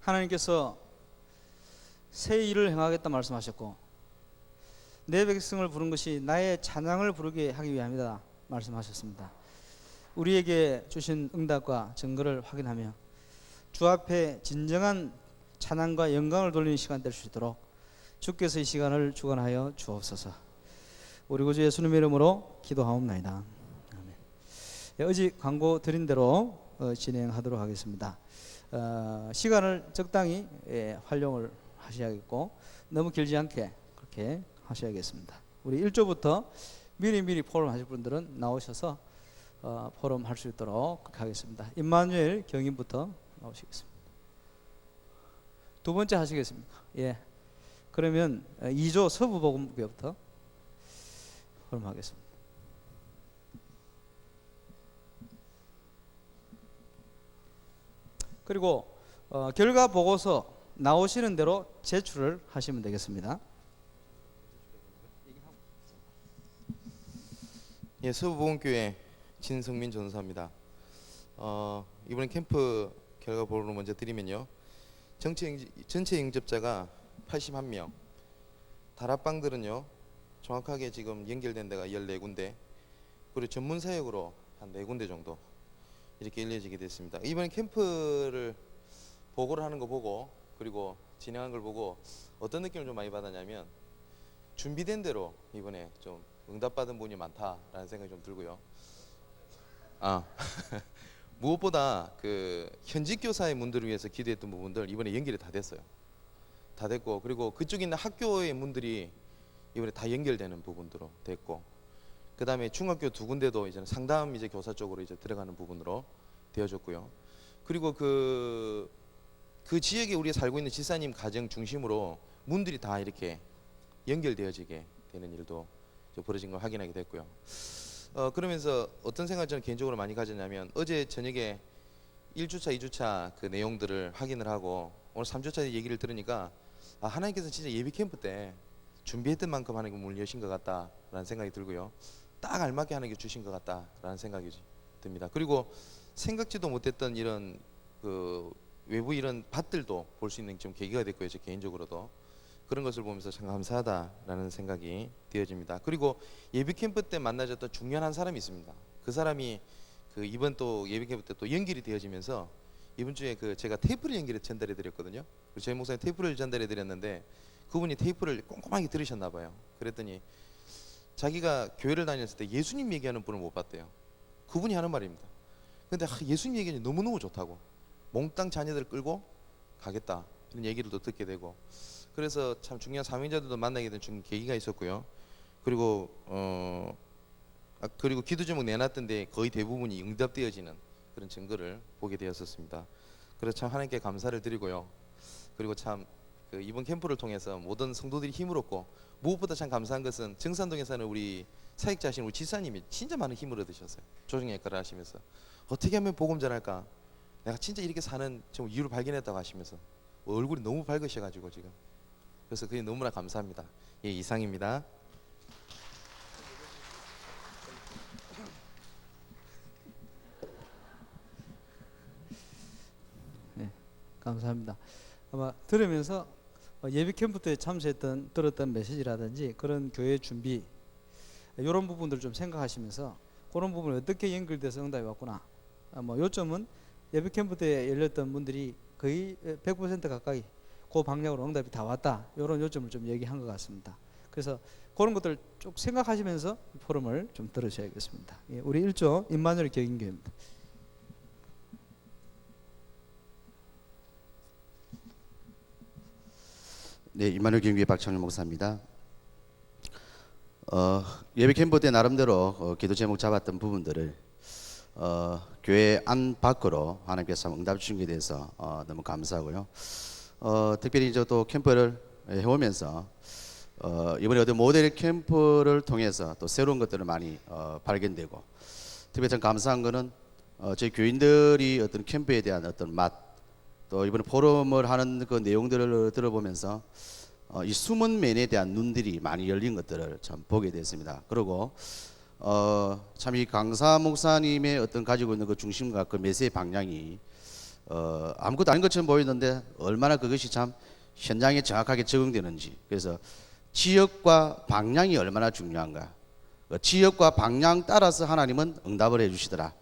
하나님께서 새 일을 행하겠다 말씀하셨고 내 백성을 부른 것이 나의 찬양을 부르게 하기 위함이다 말씀하셨습니다. 우리에게 주신 응답과 증거를 확인하며 주 앞에 진정한 찬양과 영광을 돌리는 시간 될 수 있도록 주께서 이 시간을 주관하여 주옵소서. 우리 구주 예수님의 이름으로 기도하옵나이다. 아멘. 어제 광고 드린 대로 진행하도록 하겠습니다. 시간을 적당히 활용을 하셔야겠고 너무 길지 않게 그렇게 하셔야겠습니다. 우리 1조부터 미리 포럼 하실 분들은 나오셔서 포럼 할 수 있도록 하겠습니다. 임마누엘 경인부터 나오시겠습니다. 두 번째 하시겠습니까? 예. 그러면 2조 서부복음교부터 포럼 하겠습니다. 그리고 결과 보고서 나오시는 대로 제출을 하시면 되겠습니다. 예, 서부복음교회 진성민 전사입니다. 이번에 캠프 결과 보고를 먼저 드리면요. 전체 영접자가 81명, 다락방들은요 정확하게 지금 연결된 데가 14군데, 그리고 전문 사역으로 한 4군데 정도 이렇게 알려지게 됐습니다. 이번에 캠프를 보고를 하는 거 보고 그리고 진행한 걸 보고 어떤 느낌을 좀 많이 받았냐면, 준비된 대로 이번에 좀 응답받은 분이 많다라는 생각이 좀 들고요. 무엇보다 그 현직 교사의 문들을 위해서 기도했던 부분들 이번에 연결이 다 됐어요. 다 됐고, 그리고 그쪽에 있는 학교의 문들이 이번에 다 연결되는 부분으로 됐고, 그 다음에 중학교 2군데도 이제 상담 이제 교사 쪽으로 이제 들어가는 부분으로 되어졌고요. 그리고 그 지역에 우리가 살고 있는 지사님 가정 중심으로 문들이 다 이렇게 연결되어지게 되는 일도 벌어진 걸 확인하게 됐고요. 그러면서 어떤 생각을 저는 개인적으로 많이 가졌냐면, 어제 저녁에 1주차, 2주차 그 내용들을 확인을 하고 오늘 3주차 얘기를 들으니까 하나님께서 진짜 예비 캠프 때 준비했던 만큼 하는 게 문을 여신 것 같다라는 생각이 들고요. 딱 알맞게 하는 게 주신 것 같다라는 생각이 듭니다. 그리고 생각지도 못했던 이런 그 외부 이런 밭들도 볼 수 있는 좀 계기가 됐고요. 저 개인적으로도 그런 것을 보면서 참 감사하다라는 생각이 되어집니다. 그리고 예비 캠프 때 만나졌던 중요한 한 사람이 있습니다. 그 사람이 그 이번 또 예비 캠프 때 또 연결이 되어지면서 이번 주에 그 제가 테이프를 연결해 전달해 드렸거든요. 저희 목사님 테이프를 전달해 드렸는데 그분이 테이프를 꼼꼼하게 들으셨나 봐요. 그랬더니 자기가 교회를 다녔을 때 예수님 얘기하는 분을 못 봤대요. 그분이 하는 말입니다. 근데 예수님 얘기는 너무너무 좋다고, 몽땅 자녀들을 끌고 가겠다 이런 얘기를 또 듣게 되고, 그래서 참 중요한 사명자들도 만나게 된 좀 계기가 있었고요. 그리고 그리고 기도 제목 내놨던데 거의 대부분이 응답되어지는 그런 증거를 보게 되었었습니다. 그래서 참 하나님께 감사를 드리고요. 그리고 참 그 이번 캠프를 통해서 모든 성도들이 힘을 얻고, 무엇보다 참 감사한 것은 정산동에 사는 우리 사역자신 우리 지사님이 진짜 많은 힘을 얻으셨어요. 조정역할을 하시면서 어떻게 하면 복음 전할까, 내가 진짜 이렇게 사는 좀 이유를 발견했다고 하시면서 얼굴이 너무 밝으셔가지고 지금, 그래서 그게 너무나 감사합니다. 예, 이상입니다. 네, 감사합니다. 아마 들으면서 예비 캠프 때 들었던 메시지라든지 그런 교회 준비 이런 부분들 좀 생각하시면서 그런 부분을 어떻게 연결돼서 응답이 왔구나. 요점은 예비 캠프 때 열렸던 분들이 거의 100% 가까이 그 방향으로 응답이 다 왔다. 이런 요점을 좀 얘기한 것 같습니다. 그래서 그런 것들 쭉 생각하시면서 포럼을 좀 들으셔야겠습니다. 예, 우리 1조 임마누엘 경인교회입니다. 네, 임마누엘 경인교회 박창일 목사입니다. 예배 캠프 때 나름대로 기도 제목 잡았던 부분들을 교회 안 밖으로 하나님께서 응답 주신 것에 대해서 너무 감사하고요. 특별히 이제 또 캠프를 해오면서 이번에 어떤 모델 캠프를 통해서 또 새로운 것들을 많이 발견되고, 특biệt 참 감사한 거는 저희 교인들이 어떤 캠프에 대한 어떤 맛, 또 이번에 포럼을 하는 그 내용들을 들어보면서 이 숨은 면에 대한 눈들이 많이 열린 것들을 참 보게 됐습니다. 그리고 참 이 강사 목사님의 어떤 가지고 있는 그 중심과 그 메시지 방향이 아무것도 아닌 것처럼 보이는데 얼마나 그것이 참 현장에 정확하게 적용되는지. 그래서 지역과 방향이 얼마나 중요한가. 그 지역과 방향 따라서 하나님은 응답을 해주시더라.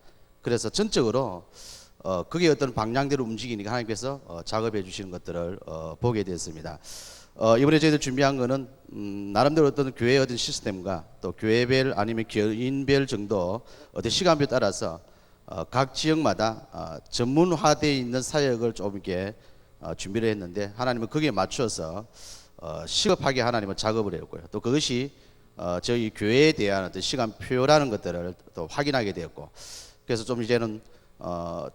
그래서 전적으로 그게 어떤 방향대로 움직이니까 하나님께서 작업해 주시는 것들을 보게 됐습니다. 이번에 저희들 준비한 거는 나름대로 어떤 교회의 어떤 시스템과 또 교회별 아니면 교인별 정도 어떤 시간표에 따라서 각 지역마다 전문화되어 있는 사역을 좀 이렇게 준비를 했는데 하나님은 거기에 맞춰서 시급하게 하나님은 작업을 했고요. 또 그것이 저희 교회에 대한 어떤 시간표라는 것들을 또 확인하게 되었고, 그래서 좀 이제는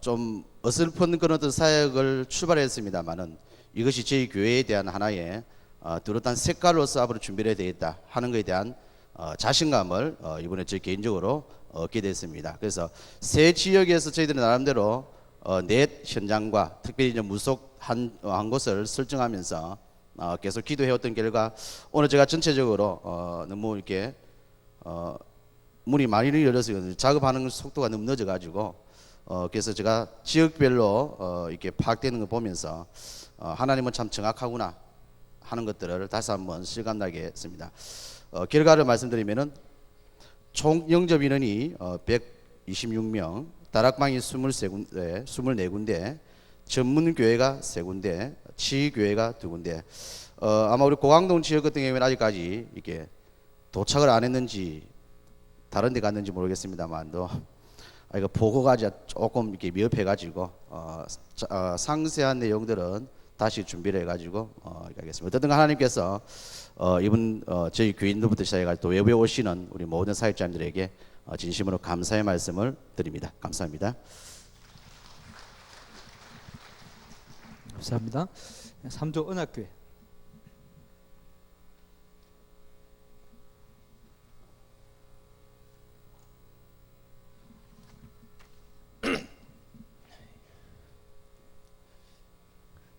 좀 어설픈 그런 어떤 사역을 출발했습니다만은 이것이 저희 교회에 대한 하나의 뚜렷한 색깔로서 앞으로 준비를 해야 되겠다 하는 것에 대한 자신감을 이번에 저 개인적으로 얻게 됐습니다. 그래서 새 지역에서 저희들은 나름대로 넷 현장과 특별히 이제 무속한 곳을 설정하면서 계속 기도해왔던 결과 오늘 제가 전체적으로 너무 이렇게 문이 많이 열려서 작업하는 속도가 너무 늦어가지고 그래서 제가 지역별로 이렇게 파악되는 걸 보면서 하나님은 참 정확하구나 하는 것들을 다시 한번 실감나게 했습니다. 결과를 말씀드리면은 총 영접 인원이 126명, 다락방이 23군데, 24군데, 전문 교회가 3군데, 지교회가 2군데. 아마 우리 고강동 지역 같은 경우에는 아직까지 이렇게 도착을 안 했는지 다른 데 갔는지 모르겠습니다만도 이거 보고가 조금 이렇게 미흡해가지고 상세한 내용들은 다시 준비를 해가지고 가겠습니다. 어쨌든 하나님께서 이번 저희 교인들부터 시작해가지고 또 외부에 오시는 우리 모든 사역자님들에게 진심으로 감사의 말씀을 드립니다. 감사합니다. 감사합니다. 3조 언약교회.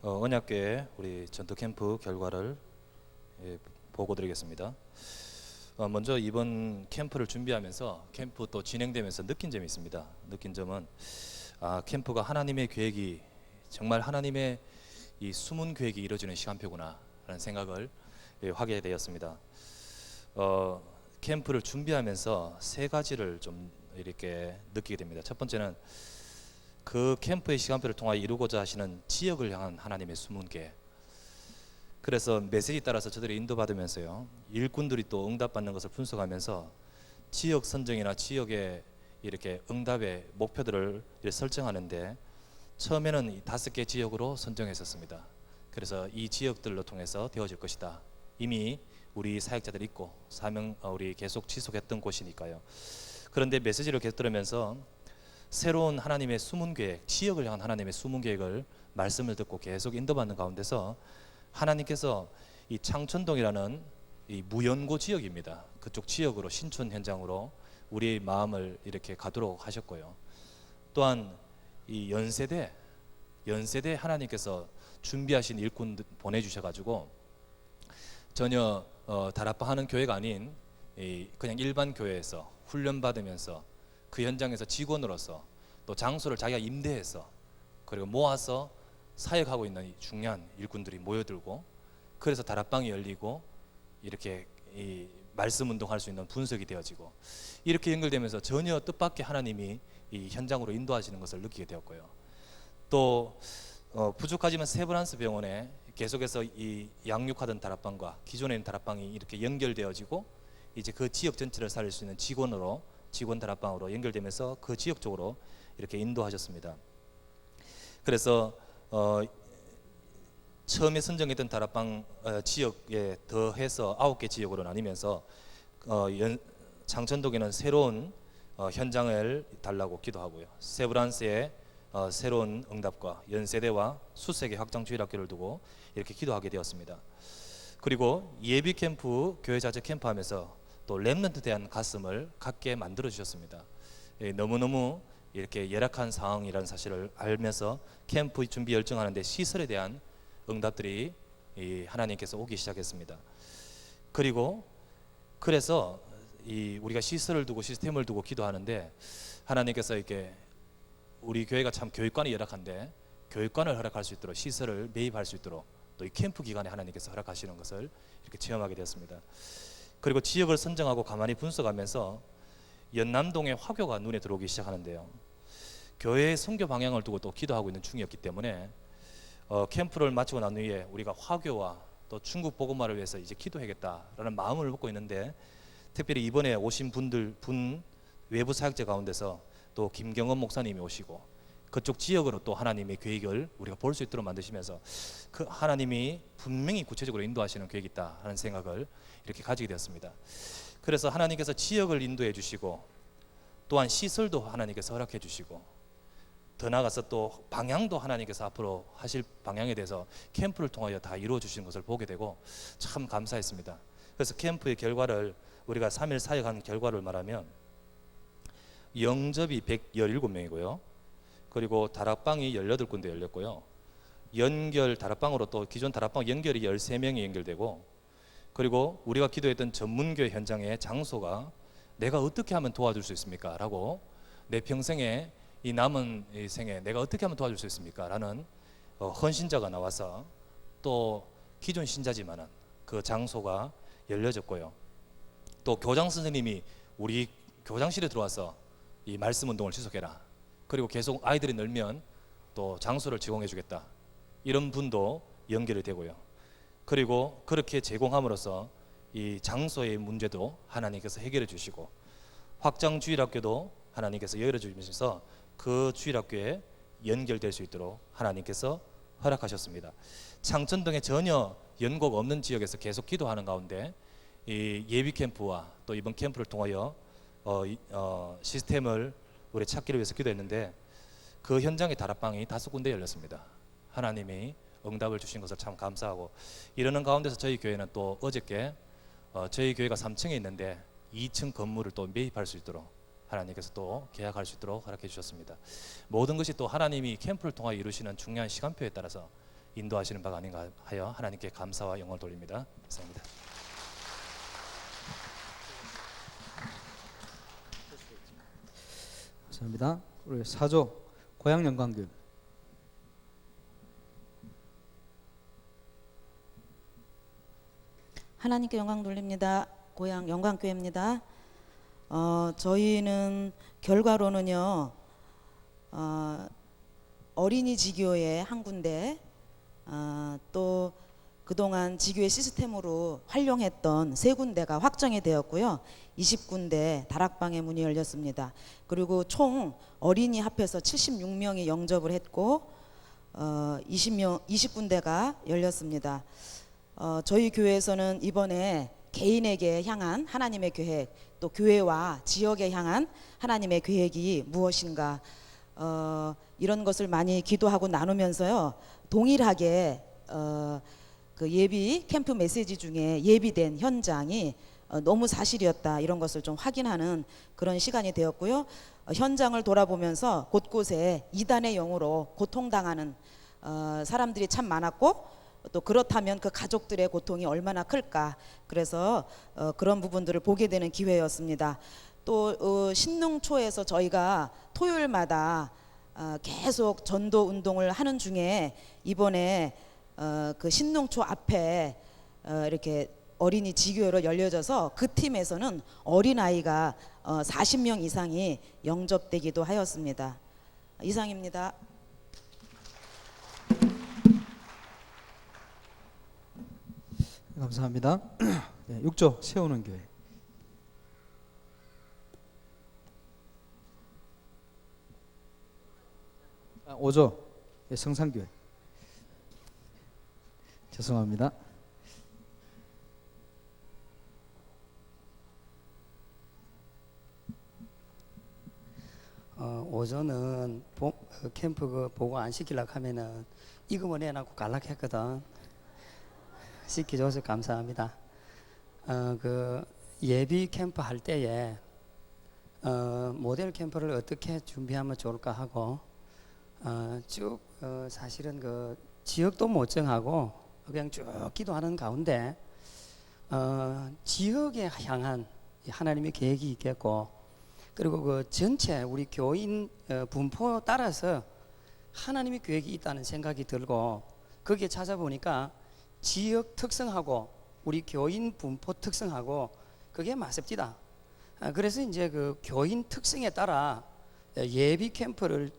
언약교회 우리 전투 캠프 결과를 보고드리겠습니다. 먼저 이번 캠프를 준비하면서 캠프 또 진행되면서 느낀 점이 있습니다. 느낀 점은 캠프가 하나님의 계획이 정말 하나님의 이 숨은 계획이 이루어지는 시간표구나 라는 생각을 하게 되었습니다. 캠프를 준비하면서 세 가지를 좀 이렇게 느끼게 됩니다. 첫 번째는 그 캠프의 시간표를 통하여 이루고자 하시는 지역을 향한 하나님의 숨은 계획. 그래서 메시지에 따라서 저들이 인도받으면서요, 일꾼들이 또 응답받는 것을 분석하면서 지역 선정이나 지역의 이렇게 응답의 목표들을 설정하는데 처음에는 이 5개 지역으로 선정했었습니다. 그래서 이 지역들로 통해서 되어질 것이다. 이미 우리 사역자들이 있고 사명 우리 계속 지속했던 곳이니까요. 그런데 메시지를 계속 들으면서 새로운 하나님의 숨은 계획, 지역을 향한 하나님의 숨은 계획을 말씀을 듣고 계속 인도받는 가운데서 하나님께서 이 창천동이라는 이 무연고 지역입니다. 그쪽 지역으로 신촌 현장으로 우리의 마음을 이렇게 가도록 하셨고요. 또한 이 연세대 하나님께서 준비하신 일꾼 보내주셔가지고 전혀 다락방하는 교회가 아닌 그냥 일반 교회에서 훈련받으면서 그 현장에서 직원으로서 또 장소를 자기가 임대해서 그리고 모아서 사역하고 있는 이 중요한 일꾼들이 모여들고 그래서 다락방이 열리고 이렇게 이 말씀 운동할 수 있는 분석이 되어지고 이렇게 연결되면서 전혀 뜻밖의 하나님이 이 현장으로 인도하시는 것을 느끼게 되었고요. 또 부족하지만 세브란스 병원에 계속해서 이 양육하던 다락방과 기존에 있는 다락방이 이렇게 연결되어지고 이제 그 지역 전체를 살릴 수 있는 직원 다락방으로 연결되면서 그 지역 쪽으로 이렇게 인도하셨습니다. 그래서 처음에 선정했던 다락방 지역에 더해서 9개 지역으로 나뉘면서 창천동에는 새로운 현장을 달라고 기도하고요. 세브란스에 새로운 응답과 연세대와 수색의 확장 주일학교를 두고 이렇게 기도하게 되었습니다. 그리고 예비 캠프, 교회 자체 캠프 하면서 또 렘넌트에 대한 가슴을 갖게 만들어 주셨습니다. 너무너무 이렇게 열악한 상황이라는 사실을 알면서 캠프 준비 열정하는데 시설에 대한 응답들이 하나님께서 오기 시작했습니다. 그리고 그래서 우리가 시설을 두고 시스템을 두고 기도하는데 하나님께서 이렇게 우리 교회가 참 교육관이 열악한데 교육관을 허락할 수 있도록 시설을 매입할 수 있도록 또 이 캠프 기간에 하나님께서 허락하시는 것을 이렇게 체험하게 되었습니다. 그리고 지역을 선정하고 가만히 분석하면서 연남동의 화교가 눈에 들어오기 시작하는데요. 교회의 선교 방향을 두고 또 기도하고 있는 중이었기 때문에 캠프를 마치고 난 후에 우리가 화교와 또 중국 복음화를 위해서 이제 기도해야겠다라는 마음을 먹고 있는데, 특별히 이번에 오신 외부 사역자 가운데서 또 김경원 목사님이 오시고 그쪽 지역으로 또 하나님의 계획을 우리가 볼 수 있도록 만드시면서 그 하나님이 분명히 구체적으로 인도하시는 계획이 있다 하는 생각을 이렇게 가지게 되었습니다. 그래서 하나님께서 지역을 인도해 주시고 또한 시설도 하나님께서 허락해 주시고 더 나아가서 또 방향도 하나님께서 앞으로 하실 방향에 대해서 캠프를 통하여 다 이루어 주시는 것을 보게 되고 참 감사했습니다. 그래서 캠프의 결과를 우리가 3일 사역한 결과를 말하면 영접이 117명이고요. 그리고 다락방이 18군데 열렸고요. 연결 다락방으로 또 기존 다락방 연결이 13명이 연결되고, 그리고 우리가 기도했던 전문교회 현장의 장소가 내가 어떻게 하면 도와줄 수 있습니까? 라고 내 평생에 이 남은 이 생에 내가 어떻게 하면 도와줄 수 있습니까? 라는 헌신자가 나와서 또 기존 신자지만은 그 장소가 열려졌고요. 또 교장 선생님이 우리 교장실에 들어와서 이 말씀 운동을 지속해라. 그리고 계속 아이들이 늘면 또 장소를 제공해 주겠다. 이런 분도 연결이 되고요. 그리고 그렇게 제공함으로써 이 장소의 문제도 하나님께서 해결해 주시고 확장 주일학교도 하나님께서 열어 주시면서 그 주일학교에 연결될 수 있도록 하나님께서 허락하셨습니다. 창천동에 전혀 연고가 없는 지역에서 계속 기도하는 가운데 이 예비 캠프와 또 이번 캠프를 통하여 시스템을 우리 찾기를 위해서 기도했는데 그 현장의 다락방이 5군데 열렸습니다. 하나님이 응답을 주신 것을 참 감사하고, 이러는 가운데서 저희 교회는 또 어저께 저희 교회가 3층에 있는데 2층 건물을 또 매입할 수 있도록 하나님께서 또 계약할 수 있도록 허락해 주셨습니다. 모든 것이 또 하나님이 캠프를 통하여 이루시는 중요한 시간표에 따라서 인도하시는 바가 아닌가 하여 하나님께 감사와 영광을 돌립니다. 감사합니다. 감사합니다. 우리 사조 고향 영광교회. 하나님께 영광 돌립니다. 고향 영광교회입니다. 저희는 결과로는요, 어린이 지교회 한 군데, 또 그동안 지교회 시스템으로 활용했던 3군데가 확정이 되었고요. 20군데 다락방의 문이 열렸습니다. 그리고 총 어린이 합해서 76명이 영접을 했고 20군데가 열렸습니다. 저희 교회에서는 이번에 개인에게 향한 하나님의 계획, 또 교회와 지역에 향한 하나님의 계획이 무엇인가, 이런 것을 많이 기도하고 나누면서요, 동일하게 그 예비 캠프 메시지 중에 예비된 현장이 너무 사실이었다, 이런 것을 좀 확인하는 그런 시간이 되었고요. 현장을 돌아보면서 곳곳에 이단의 영으로 고통당하는 사람들이 참 많았고, 또 그렇다면 그 가족들의 고통이 얼마나 클까, 그래서 그런 부분들을 보게 되는 기회였습니다. 또 신농초에서 저희가 토요일마다 계속 전도 운동을 하는 중에 이번에 그 신농초 앞에 이렇게 어린이 지교회로 열려져서 그 팀에서는 어린아이가 40명 이상이 영접되기도 하였습니다. 이상입니다. 감사합니다. 네, 6조 세우는 교회. 5조 성산교회. 죄송합니다. 오전은 캠프 그 보고 안 시키려고 하면은 이거만 해놓고 갈락했거든. 시켜줘서 감사합니다. 그 예비 캠프 할 때에 모델 캠프를 어떻게 준비하면 좋을까 하고 쭉 사실은 그 지역도 못 정하고 그냥 쭉 기도하는 가운데 지역에 향한 하나님의 계획이 있겠고, 그리고 그 전체 우리 교인 분포 따라서 하나님의 계획이 있다는 생각이 들고 거기에 찾아보니까 지역 특성하고 우리 교인 분포 특성하고 그게 맞습니다. 그래서 이제 그 교인 특성에 따라 예비 캠프를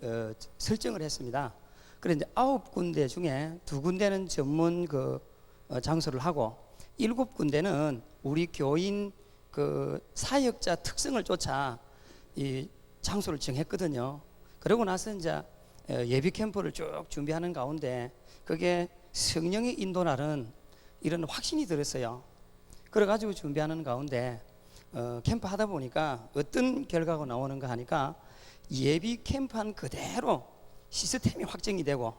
설정을 했습니다. 그런데 9군데 중에 2군데는 전문 장소를 하고 7군데는 우리 교인 그 사역자 특성을 쫓아 이 장소를 정했거든요. 그러고 나서 이제 예비 캠프를 쭉 준비하는 가운데 그게 성령의 인도라는 이런 확신이 들었어요. 그래가지고 준비하는 가운데 캠프 하다 보니까 어떤 결과가 나오는가 하니까 예비 캠프한 그대로 시스템이 확정이 되고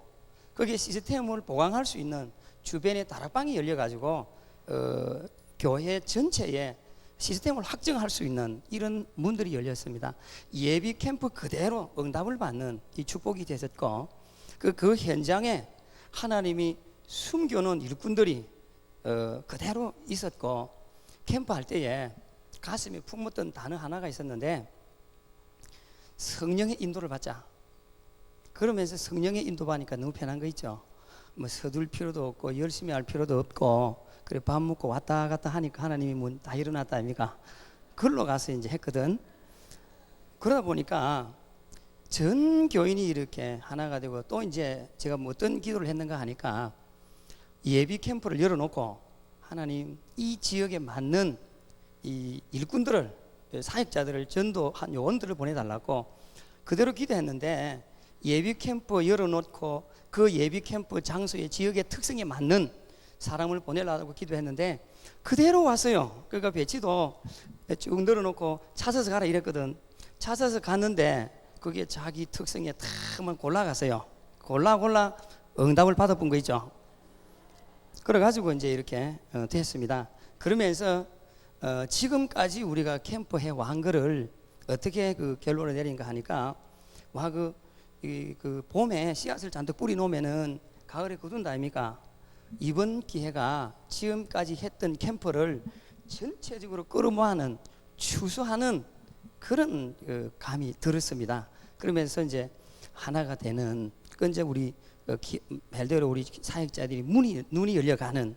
거기에 시스템을 보강할 수 있는 주변에 다락방이 열려가지고 교회 전체에 시스템을 확정할 수 있는 이런 문들이 열렸습니다. 예비 캠프 그대로 응답을 받는 이 축복이 되었고 그 현장에 하나님이 숨겨놓은 일꾼들이 그대로 있었고 캠프할 때에 가슴에 품었던 단어 하나가 있었는데 성령의 인도를 받자. 그러면서 성령의 인도 받으니까 너무 편한 거 있죠. 뭐 서둘 필요도 없고 열심히 할 필요도 없고 그래 밥 먹고 왔다 갔다 하니까 하나님이 문 다 일어났다 아닙니까? 글로 가서 이제 했거든. 그러다 보니까 전 교인이 이렇게 하나가 되고 또 이제 제가 뭐 어떤 기도를 했는가 하니까 예비 캠프를 열어놓고 하나님 이 지역에 맞는 이 일꾼들을 사역자들을 전도한 요원들을 보내달라고 그대로 기도했는데 예비 캠프 열어놓고 그 예비 캠프 장소의 지역의 특성에 맞는 사람을 보내려고 기도했는데 그대로 왔어요. 그러니까 배치도 쭉 늘어놓고 찾아서 가라 이랬거든. 찾아서 갔는데 그게 자기 특성에 탁만 골라갔어요. 골라 응답을 받아본 거 있죠. 그래가지고 이제 이렇게 됐습니다. 그러면서 지금까지 우리가 캠프해 완 거를 어떻게 그 결론을 내린가 하니까 와 그 봄에 씨앗을 잔뜩 뿌리 놓으면은 가을에 거둔다 아닙니까? 이번 기회가 지금까지 했던 캠프를 전체적으로 끌어모아는 추수하는 그런 감이 들었습니다. 그러면서 이제 하나가 되는 그 이제 우리 말대로 우리 사역자들이 눈이 열려가는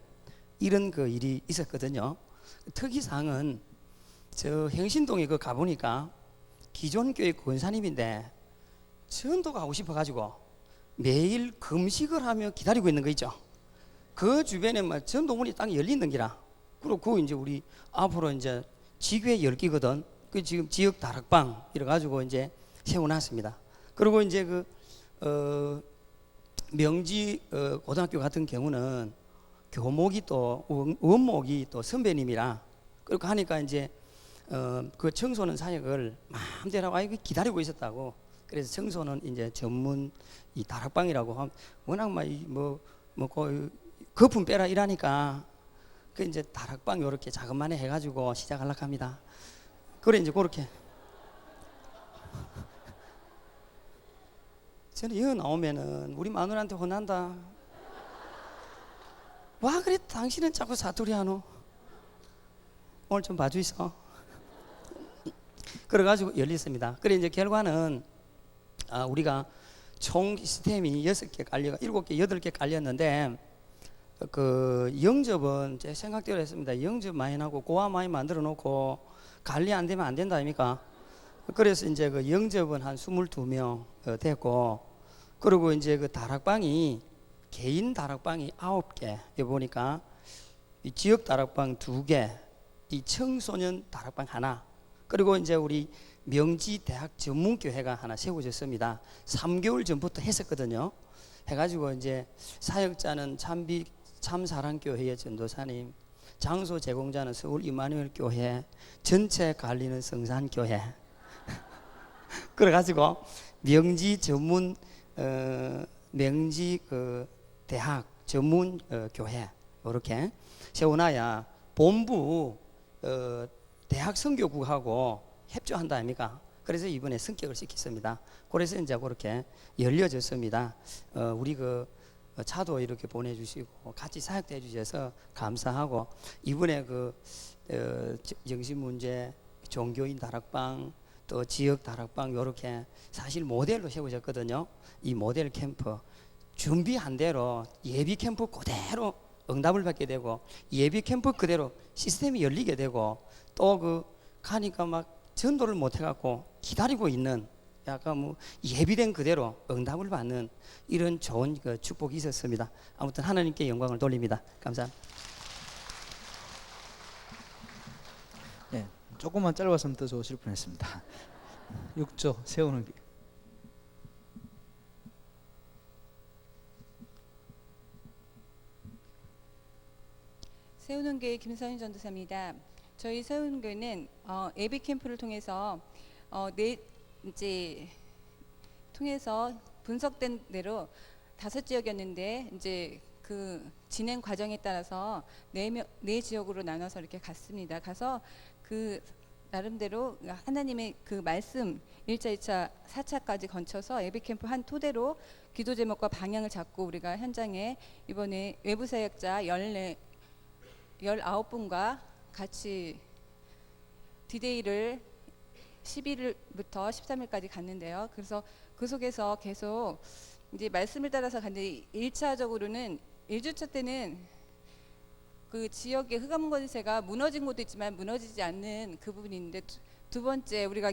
이런 그 일이 있었거든요. 특이사항은 저 행신동에 그 가보니까 기존 교회 권사님인데 전도가 하고 싶어가지고 매일 금식을 하며 기다리고 있는 거 있죠. 그 주변에 막 전도문이 딱 열리는 기라. 그리고 그 이제 우리 앞으로 이제 지교회 열기거든. 그 지금 지역 다락방 이래가지고 이제 세워놨습니다. 그리고 이제 명지 고등학교 같은 경우는 교목이 또 원목이 또 선배님이라 그렇게 하니까 이제 그 청소년 사역을 마음대로 하고 기다리고 있었다고. 그래서 청소는 이제 전문 이 다락방이라고 워낙 뭐 거품 빼라 이라니까 그 이제 다락방 요렇게 자그만해 해가지고 시작하려고 합니다. 그래 이제 그렇게 저는 여기 나오면은 우리 마누라한테 혼난다. 와 그래 당신은 자꾸 사투리 하노. 오늘 좀 봐주이소. 그래가지고 열렸습니다. 그래 이제 결과는 우리가 총 시스템이 6개 깔려 7개 8개 깔렸는데 그 영접은 제 생각대로 했습니다. 영접 많이 나고 고아 많이 만들어 놓고 관리 안 되면 안 된다 아닙니까? 그래서 이제 그 영접은 한 22명 됐고 그리고 이제 그 다락방이 개인 다락방이 9개 여기 보니까 이 지역 다락방 2개 이 청소년 다락방 하나 그리고 이제 우리 명지 대학 전문교회가 하나 세워졌습니다. 3개월 전부터 했었거든요. 해가지고 이제 사역자는 참사랑교회의 전도사님, 장소 제공자는 서울 이마누엘 교회, 전체 관리는 성산교회. 그래가지고 명지 전문 명지 그 대학 전문 교회 이렇게 세워놔야 본부 대학 선교국하고 협조한다 아닙니까? 그래서 이번에 성격을 시켰습니다. 그래서 이제 그렇게 열려졌습니다. 우리 그 차도 이렇게 보내주시고 같이 사역도 해주셔서 감사하고 이번에 그 정신 문제 종교인 다락방 또 지역 다락방 요렇게 사실 모델로 세워졌거든요. 이 모델 캠프 준비한 대로 예비 캠프 그대로 응답을 받게 되고 예비 캠프 그대로 시스템이 열리게 되고 또 그 가니까 막 전도를 못 해갖고 기다리고 있는 약간 뭐 예비된 그대로 응답을 받는 이런 좋은 그 축복이 있었습니다. 아무튼 하나님께 영광을 돌립니다. 감사합니다. 예, 조금만 짧았으면 더 좋으실 뻔했습니다. 6조 세우는 게. 세우는 교회 김선희 전도사입니다. 저희 세우는 교회는 예비 캠프를 통해서 이제 통해서 분석된 대로 5지역이었는데 이제 그 진행 과정에 따라서 네 지역으로 나눠서 이렇게 갔습니다. 가서 그 나름대로 하나님의 그 말씀 1차, 2차, 4차까지 거쳐서 예비 캠프 한 토대로 기도 제목과 방향을 잡고 우리가 현장에 이번에 외부 사역자 19분과 같이 디데이를 11일부터 13일까지 갔는데요. 그래서 그 속에서 계속 이제 말씀을 따라서 갔는데 1차적으로는 1주차 때는 그 지역의 흑암 권세가 무너진 곳도 있지만 무너지지 않는 그 부분이 있는데 두 번째 우리가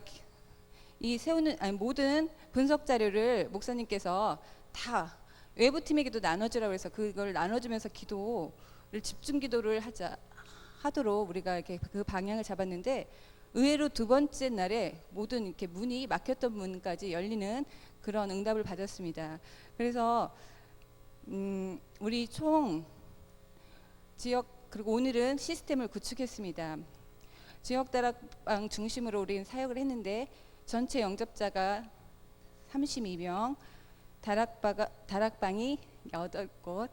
이 세우는 모든 분석 자료를 목사님께서 다 외부 팀에게도 나눠주라고 해서 그걸 나눠주면서 기도를 집중 기도를 하도록 우리가 이렇게 그 방향을 잡았는데 의외로 두 번째 날에 모든 이렇게 문이 막혔던 문까지 열리는 그런 응답을 받았습니다. 그래서 우리 총 지역 그리고 오늘은 시스템을 구축했습니다. 지역 다락방 중심으로 우리는 사역을 했는데 전체 영접자가 32명, 다락방이 8곳,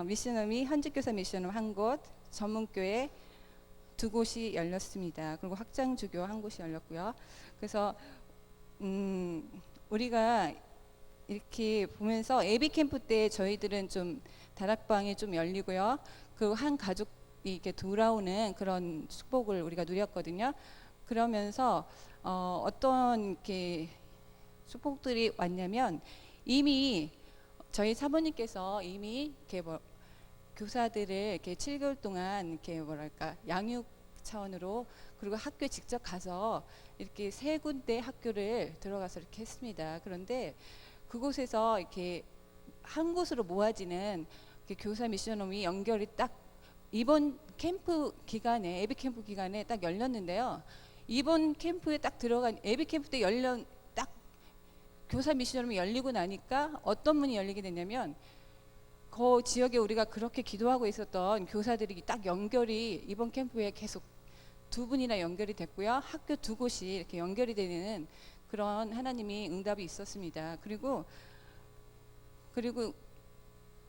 미션홈이 현직교사 미션홈 1곳, 전문교회 2곳이 열렸습니다. 그리고 확장주교 1곳이 열렸고요. 그래서 우리가 이렇게 보면서 예비 캠프 때 저희들은 좀 다락방이 좀 열리고요. 그 한 가족이 이렇게 돌아오는 그런 축복을 우리가 누렸거든요. 그러면서 어떤 이렇게 축복들이 왔냐면 이미 저희 사모님께서 이미 이렇게 교사들을 이렇게 7개월 동안 이렇게 뭐랄까 양육 차원으로 그리고 학교에 직접 가서 이렇게 3군데 학교를 들어가서 이렇게 했습니다. 그런데 그곳에서 이렇게 한 곳으로 모아지는 교사 미션홈이 연결이 딱 이번 캠프 기간에 예비 캠프 기간에 딱 열렸는데요. 이번 캠프에 딱 들어간 예비 캠프 때 딱 교사 미션홈이 열리고 나니까 어떤 문이 열리게 됐냐면 그 지역에 우리가 그렇게 기도하고 있었던 교사들이 딱 연결이 이번 캠프에 계속 2분이나 연결이 됐고요. 학교 2곳이 이렇게 연결이 되는 그런 하나님이 응답이 있었습니다. 그리고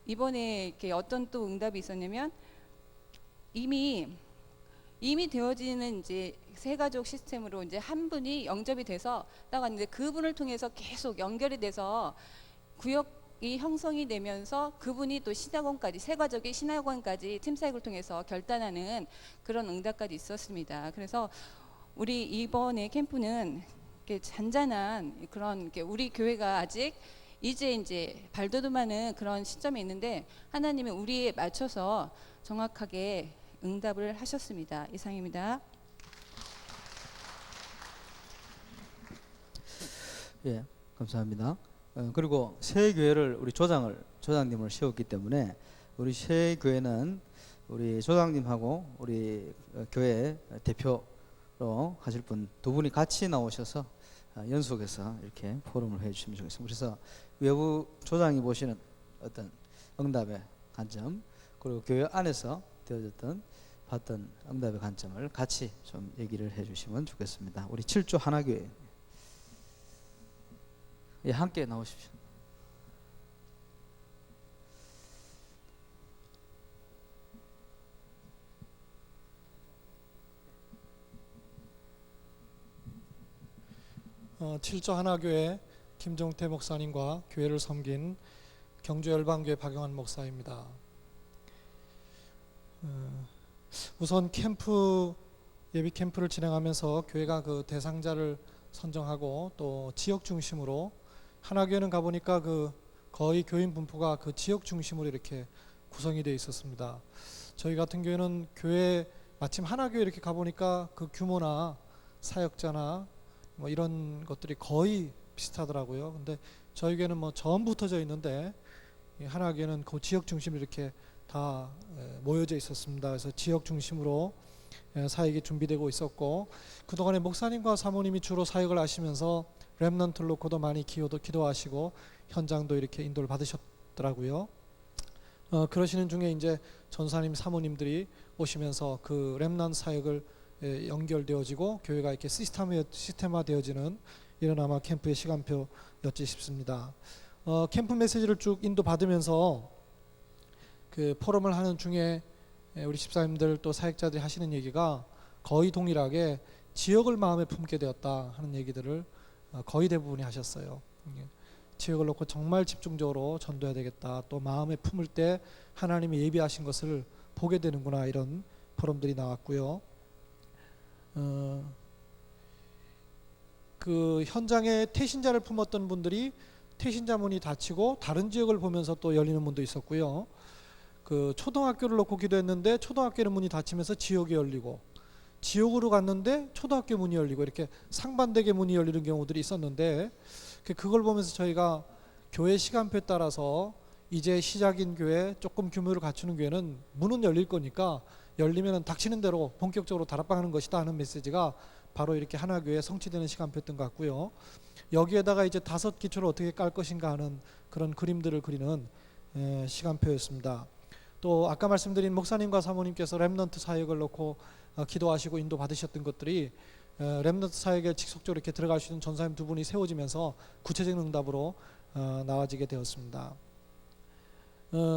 이번에 이렇게 어떤 또 응답이 있었냐면 이미 되어지는 이제 세가족 시스템으로 이제 한 분이 영접이 돼서 딱 왔는데 그분을 통해서 계속 연결이 돼서 구역이 형성이 되면서 그분이 또 신학원까지 세가족이 신학원까지 팀사역을 통해서 결단하는 그런 응답까지 있었습니다. 그래서 우리 이번에 캠프는 이렇게 잔잔한 그런 이렇게 우리 교회가 아직 이제 발돋움하는 그런 시점에 있는데 하나님이 우리에 맞춰서 정확하게 응답을 하셨습니다. 이상입니다. 예, 감사합니다. 그리고 새 교회를 우리 조장님을 세웠기 때문에 우리 새 교회는 우리 조장님하고 우리 교회 대표로 하실 분 2분이 같이 나오셔서 연속해서 이렇게 포럼을 해주시면 좋겠습니다. 그래서 외부 조장이 보시는 어떤 응답의 관점 그리고 교회 안에서 되어졌던 봤던 응답의 관점을 같이 좀 얘기를 해주시면 좋겠습니다. 우리 7조 하나교회 예, 함께 나오십시오. 칠조 하나교회 김종태 목사님과 교회를 섬긴 경주열방교회 박영환 목사입니다. 우선 캠프 예비 캠프를 진행하면서 교회가 그 대상자를 선정하고 또 지역 중심으로 하나교회는 가보니까 그 거의 교인 분포가 그 지역 중심으로 이렇게 구성이 되어 있었습니다. 저희 같은 교회는 교회 마침 하나교회 이렇게 가보니까 그 규모나 사역자나 뭐 이런 것들이 거의 비슷하더라고요. 근데 저희 교회는 뭐 전부 흩어져 있는데 이 하나교회는 그 지역 중심으로 이렇게 다 모여져 있었습니다. 그래서 지역 중심으로 사역이 준비되고 있었고, 그동안에 목사님과 사모님이 주로 사역을 하시면서 렘넌트를 놓고도 많이 기도하시고 현장도 이렇게 인도를 받으셨더라고요. 그러시는 중에 이제 전사님 사모님들이 오시면서 그 렘넌트 사역을 연결되어지고 교회가 이렇게 시스템화되어지는 이런 아마 캠프의 시간표였지 싶습니다. 캠프 메시지를 쭉 인도 받으면서 그 포럼을 하는 중에 우리 집사님들 또 사역자들이 하시는 얘기가 거의 동일하게 지역을 마음에 품게 되었다 하는 얘기들을 거의 대부분이 하셨어요. 지역을 놓고 정말 집중적으로 전도해야 되겠다, 또 마음에 품을 때 하나님이 예비하신 것을 보게 되는구나, 이런 포럼들이 나왔고요. 그 현장에 태신자를 품었던 분들이 태신자 문이 닫히고 다른 지역을 보면서 또 열리는 문도 있었고요. 그 초등학교를 놓고 기도했는데 초등학교의 문이 닫히면서 지역이 열리고, 지역으로 갔는데 초등학교 문이 열리고, 이렇게 상반되게 문이 열리는 경우들이 있었는데, 그걸 보면서 저희가 교회 시간표에 따라서 이제 시작인 교회, 조금 규모를 갖추는 교회는 문은 열릴 거니까 열리면은 닥치는 대로 본격적으로 다락방하는 것이다 하는 메시지가 바로 이렇게 하나교회 성취되는 시간표였던 것 같고요. 여기에다가 이제 5 기초를 어떻게 깔 것인가 하는 그런 그림들을 그리는 시간표였습니다. 또 아까 말씀드린 목사님과 사모님께서 렘넌트 사역을 놓고 기도하시고 인도 받으셨던 것들이 렘넌트 사역에 직속적으로 이렇게 들어갈 수 있는 전사님 2분이 세워지면서 구체적인 응답으로 나와지게 되었습니다.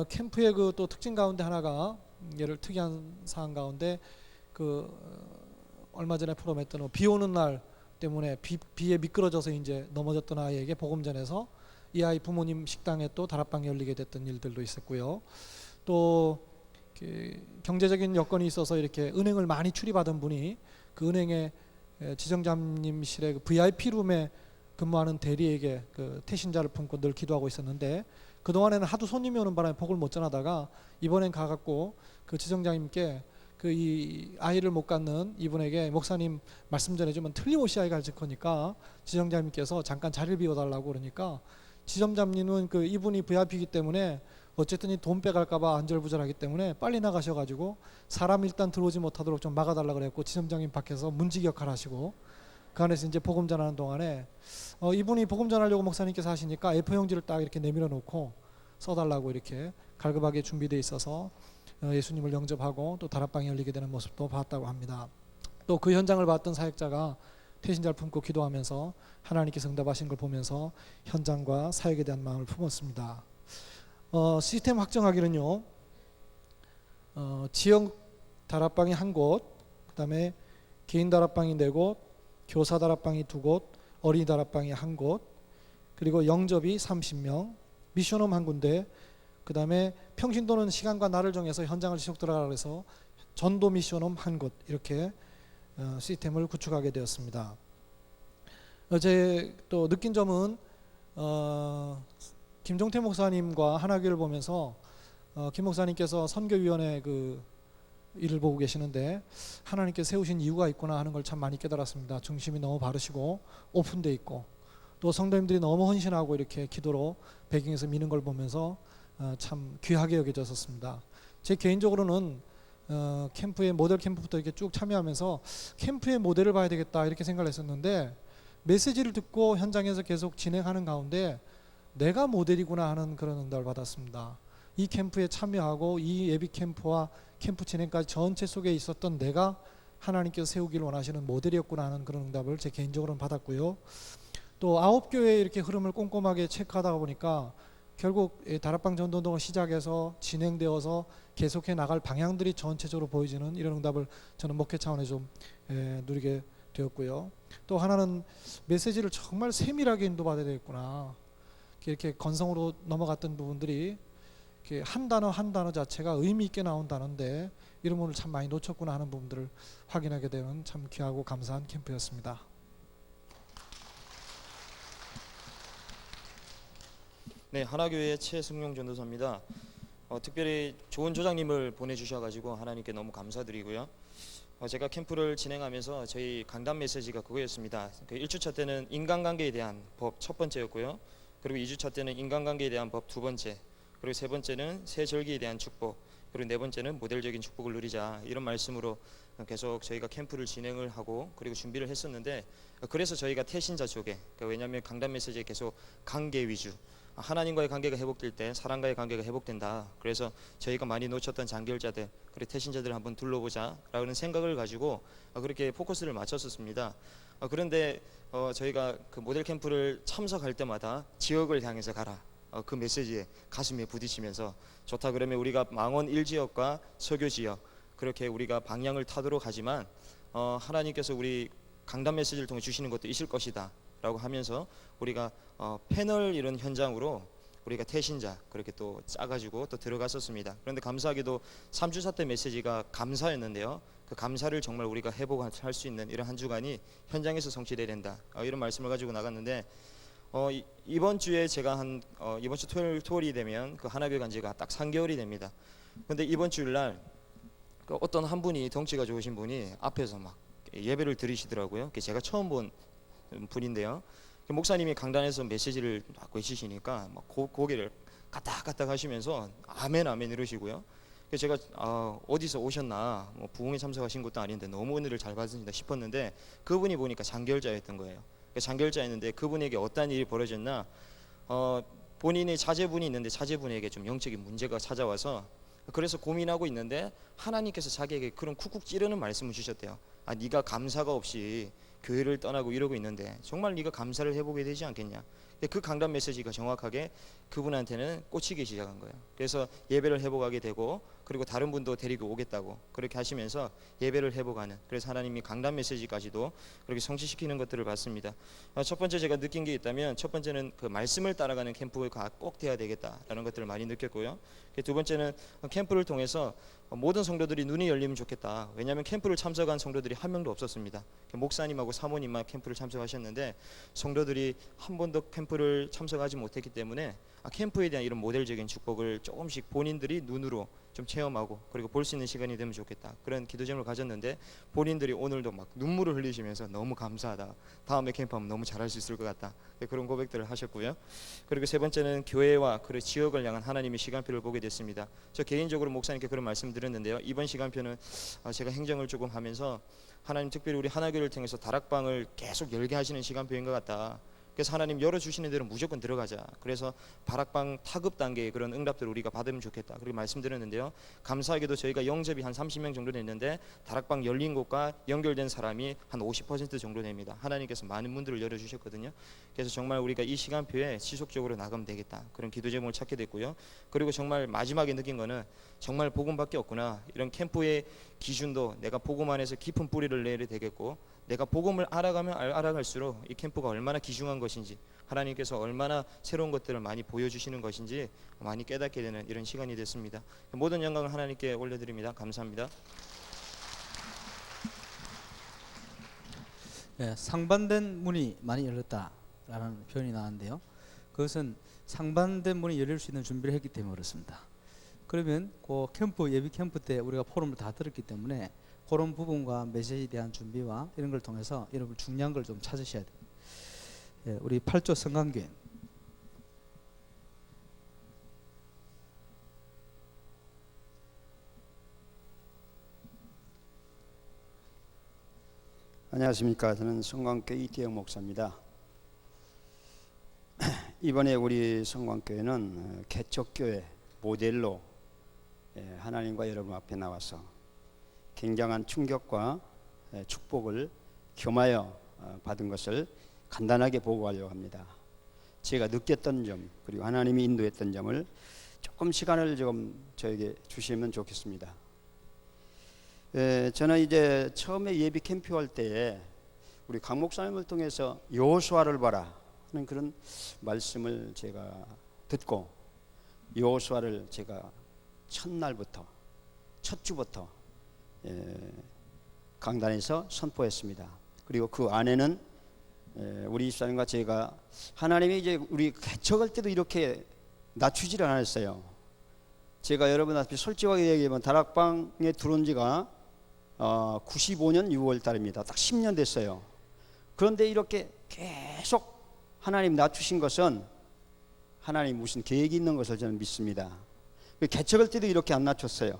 캠프의 그 또 특징 가운데 하나가, 예를 특이한 사항 가운데 그 얼마 전에 포럼했던 비 오는 날 때문에 비에 미끄러져서 이제 넘어졌던 아이에게 복음 전해서 이 아이 부모님 식당에 또 다락방이 열리게 됐던 일들도 있었고요. 또 경제적인 여건이 있어서 이렇게 은행을 많이 출입하던 분이 그 은행의 지점장님실의 그 VIP 룸에 근무하는 대리에게 그 태신자를 품고 늘 기도하고 있었는데, 그동안에는 하도 손님이 오는 바람에 복을 못 전하다가 이번엔 가갖고 그 지점장님께 그 이 아이를 못 갖는 이분에게 목사님 말씀 전해주면 틀림없이 아이가 갈 거니까 지점장님께서 잠깐 자리를 비워달라고 그러니까, 지점장님은 그 이분이 VIP이기 때문에 어쨌든 이 돈 빼갈까봐 안절부절하기 때문에 빨리 나가셔가지고 사람 일단 들어오지 못하도록 좀 막아달라 그랬고, 지점장님 밖에서 문지기 역할 하시고, 그 안에서 이제 복음 전하는 동안에 이분이 복음 전하려고 목사님께서 하시니까 A4 용지를 딱 이렇게 내밀어 놓고 써달라고 이렇게 갈급하게 준비되어 있어서 예수님을 영접하고 또 다락방이 열리게 되는 모습도 봤다고 합니다. 또 그 현장을 봤던 사역자가 태신자를 품고 기도하면서 하나님께서 응답하신 걸 보면서 현장과 사역에 대한 마음을 품었습니다. 시스템 확정하기는요, 지역 다락방이 1곳, 그 다음에 개인 다락방이 4곳, 교사 다락방이 2곳, 어린이 다락방이 1곳, 그리고 영접이 30명, 미션홈 1군데, 그 다음에 평신도는 시간과 날을 정해서 현장을 지속 들어가라 해서 전도 미션홈 1곳, 이렇게 시스템을 구축하게 되었습니다. 어제 또 느낀 점은 김종태 목사님과 하나교회를 보면서 김 목사님께서 선교위원회 그 일을 보고 계시는데 하나님께 세우신 이유가 있구나 하는 걸 참 많이 깨달았습니다. 중심이 너무 바르시고 오픈돼 있고, 또 성도님들이 너무 헌신하고 이렇게 기도로 배경에서 미는 걸 보면서 참 귀하게 여겨졌었습니다. 제 개인적으로는 캠프의 모델 캠프부터 이렇게 쭉 참여하면서 캠프의 모델을 봐야 되겠다 이렇게 생각을 했었는데, 메시지를 듣고 현장에서 계속 진행하는 가운데 내가 모델이구나 하는 그런 응답을 받았습니다. 이 캠프에 참여하고 이 예비 캠프와 캠프 진행까지 전체 속에 있었던 내가 하나님께서 세우기를 원하시는 모델이었구나 하는 그런 응답을 제 개인적으로는 받았고요. 또 9교회의 이렇게 흐름을 꼼꼼하게 체크하다 보니까 결국 다락방 전도운동을 시작해서 진행되어서 계속해 나갈 방향들이 전체적으로 보여지는 이런 응답을 저는 목회 차원에 좀 누리게 되었고요. 또 하나는 메시지를 정말 세밀하게 인도받아야 되겠구나, 이렇게 건성으로 넘어갔던 부분들이 이렇게 한 단어 자체가 의미 있게 나온 단어인데 이런 부분을 참 많이 놓쳤구나 하는 부분들을 확인하게 되는 참 귀하고 감사한 캠프였습니다. 네, 하나교회 최승용 전도사입니다. 특별히 좋은 조장님을 보내주셔가지고 하나님께 너무 감사드리고요. 제가 캠프를 진행하면서 저희 강단 메시지가 그거였습니다. 그 1주차 때는 인간관계에 대한 법 첫 번째였고요. 그리고 2주차 때는 인간관계에 대한 법 두 번째, 그리고 세 번째는 새 절기에 대한 축복, 그리고 네 번째는 모델적인 축복을 누리자, 이런 말씀으로 계속 저희가 캠프를 진행을 하고 그리고 준비를 했었는데, 그래서 저희가 태신자 쪽에, 왜냐하면 강단 메시지에 계속 관계 위주, 하나님과의 관계가 회복될 때 사람과의 관계가 회복된다. 그래서 저희가 많이 놓쳤던 장결자들, 그리고 태신자들을 한번 둘러보자라는 생각을 가지고 그렇게 포커스를 맞췄었습니다. 그런데 저희가 그 모델 캠프를 참석할 때마다 지역을 향해서 가라, 그 메시지에 가슴에 부딪히면서 좋다 그러면 우리가 망원 1지역과 서교 지역 그렇게 우리가 방향을 타도록 하지만 하나님께서 우리 강단 메시지를 통해 주시는 것도 있을 것이다 라고 하면서 우리가 패널 이런 현장으로 우리가 태신자 그렇게 또 짜가지고 또 들어갔었습니다. 그런데 감사하게도 3주차 때 메시지가 감사였는데요, 그 감사를 정말 우리가 회복할 수 있는 이런 한 주간이 현장에서 성취돼야 된다, 이런 말씀을 가지고 나갔는데, 이번 주에 제가 이번 주 토요일이 되면 그 하나교회 간 지가 딱 3개월이 됩니다. 그런데 이번 주일날 그 어떤 한 분이 덩치가 좋으신 분이 앞에서 막 예배를 드리시더라고요. 제가 처음 본 분인데요, 목사님이 강단에서 메시지를 막 외치시니까 막 고개를 까딱까딱 하시면서 아멘 아멘 이러시고요. 그래서 제가 어디서 오셨나, 뭐 부흥에 참석하신 것도 아닌데 너무 은혜를 잘 받으신다 싶었는데, 그분이 보니까 장결자였던 거예요. 장결자였는데 그분에게 어떤 일이 벌어졌나, 본인의 자제분이 있는데 자제분에게 좀 영적인 문제가 찾아와서 그래서 고민하고 있는데 하나님께서 자기에게 그런 쿡쿡 찌르는 말씀을 주셨대요. 네가 감사가 없이 교회를 떠나고 이러고 있는데 정말 네가 감사를 해보게 되지 않겠냐. 그 강단 메시지가 정확하게 그분한테는 꽂히기 시작한 거예요. 그래서 예배를 회복하게 되고, 그리고 다른 분도 데리고 오겠다고 그렇게 하시면서 예배를 회복하는, 그래서 하나님이 강단 메시지까지도 그렇게 성취시키는 것들을 봤습니다. 첫 번째 제가 느낀 게 있다면, 첫 번째는 그 말씀을 따라가는 캠프가 꼭 돼야 되겠다라는 것들을 많이 느꼈고요. 두 번째는 캠프를 통해서 모든 성도들이 눈이 열리면 좋겠다. 왜냐하면 캠프를 참석한 성도들이 한 명도 없었습니다. 목사님하고 사모님만 캠프를 참석하셨는데 성도들이 한 번도 캠프를 참석하지 못했기 때문에 캠프에 대한 이런 모델적인 축복을 조금씩 본인들이 눈으로 좀 체험하고 그리고 볼 수 있는 시간이 되면 좋겠다, 그런 기도 제목을 가졌는데, 본인들이 오늘도 막 눈물을 흘리시면서 너무 감사하다, 다음에 캠프하면 너무 잘할 수 있을 것 같다, 그런 고백들을 하셨고요. 그리고 세 번째는 교회와 그 지역을 향한 하나님의 시간표를 보게 됐습니다. 저 개인적으로 목사님께 그런 말씀 드렸는데요, 이번 시간표는 제가 행정을 조금 하면서 하나님 특별히 우리 하나교를 통해서 다락방을 계속 열게 하시는 시간표인 것 같다. 그래서 하나님 열어주시는 대로 무조건 들어가자. 그래서 다락방 타급 단계의 그런 응답들을 우리가 받으면 좋겠다, 그렇게 말씀드렸는데요, 감사하게도 저희가 영접이 한 30명 정도 됐는데 다락방 열린 곳과 연결된 사람이 한 50% 정도 됩니다. 하나님께서 많은 문들을 열어주셨거든요. 그래서 정말 우리가 이 시간표에 지속적으로 나가면 되겠다, 그런 기도 제목을 찾게 됐고요. 그리고 정말 마지막에 느낀 거는 정말 복음밖에 없구나. 이런 캠프의 기준도 내가 복음 안에서 깊은 뿌리를 내야 되겠고, 내가 복음을 알아가면 알아갈수록 이 캠프가 얼마나 귀중한 것인지, 하나님께서 얼마나 새로운 것들을 많이 보여주시는 것인지 많이 깨닫게 되는 이런 시간이 됐습니다. 모든 영광을 하나님께 올려드립니다. 감사합니다. 예, 상반된 문이 많이 열렸다라는 표현이 나왔는데요, 그것은 상반된 문이 열릴 수 있는 준비를 했기 때문에 그렇습니다. 그러면 그 캠프, 예비 캠프 때 우리가 포럼을 다 들었기 때문에 그런 부분과 메시지에 대한 준비와 이런 걸 통해서 여러분 중요한 걸 좀 찾으셔야 돼요. 예, 우리 8조 성강교회 안녕하십니까. 저는 성광교회 이태영 목사입니다. 이번에 우리 성광교회는 개척교회 모델로 하나님과 여러분 앞에 나와서 굉장한 충격과 축복을 겸하여 받은 것을 간단하게 보고하려고 합니다. 제가 느꼈던 점, 그리고 하나님이 인도했던 점을 조금 시간을 조금 저에게 주시면 좋겠습니다. 저는 이제 처음에 예비 캠프 할 때에 우리 강 목사님을 통해서 여호수아를 봐라 하는 그런 말씀을 제가 듣고, 여호수아를 제가 첫날부터 첫 주부터 강단에서 선포했습니다. 그리고 그 안에는 우리 집사님과 제가 하나님이 이제 우리 개척할 때도 이렇게 낮추지를 않았어요. 제가 여러분 앞에 솔직하게 얘기하면 다락방에 들어온 지가 95년 6월 달입니다. 딱 10년 됐어요. 그런데 이렇게 계속 하나님 낮추신 것은 하나님 무슨 계획이 있는 것을 저는 믿습니다. 개척할 때도 이렇게 안 낮췄어요.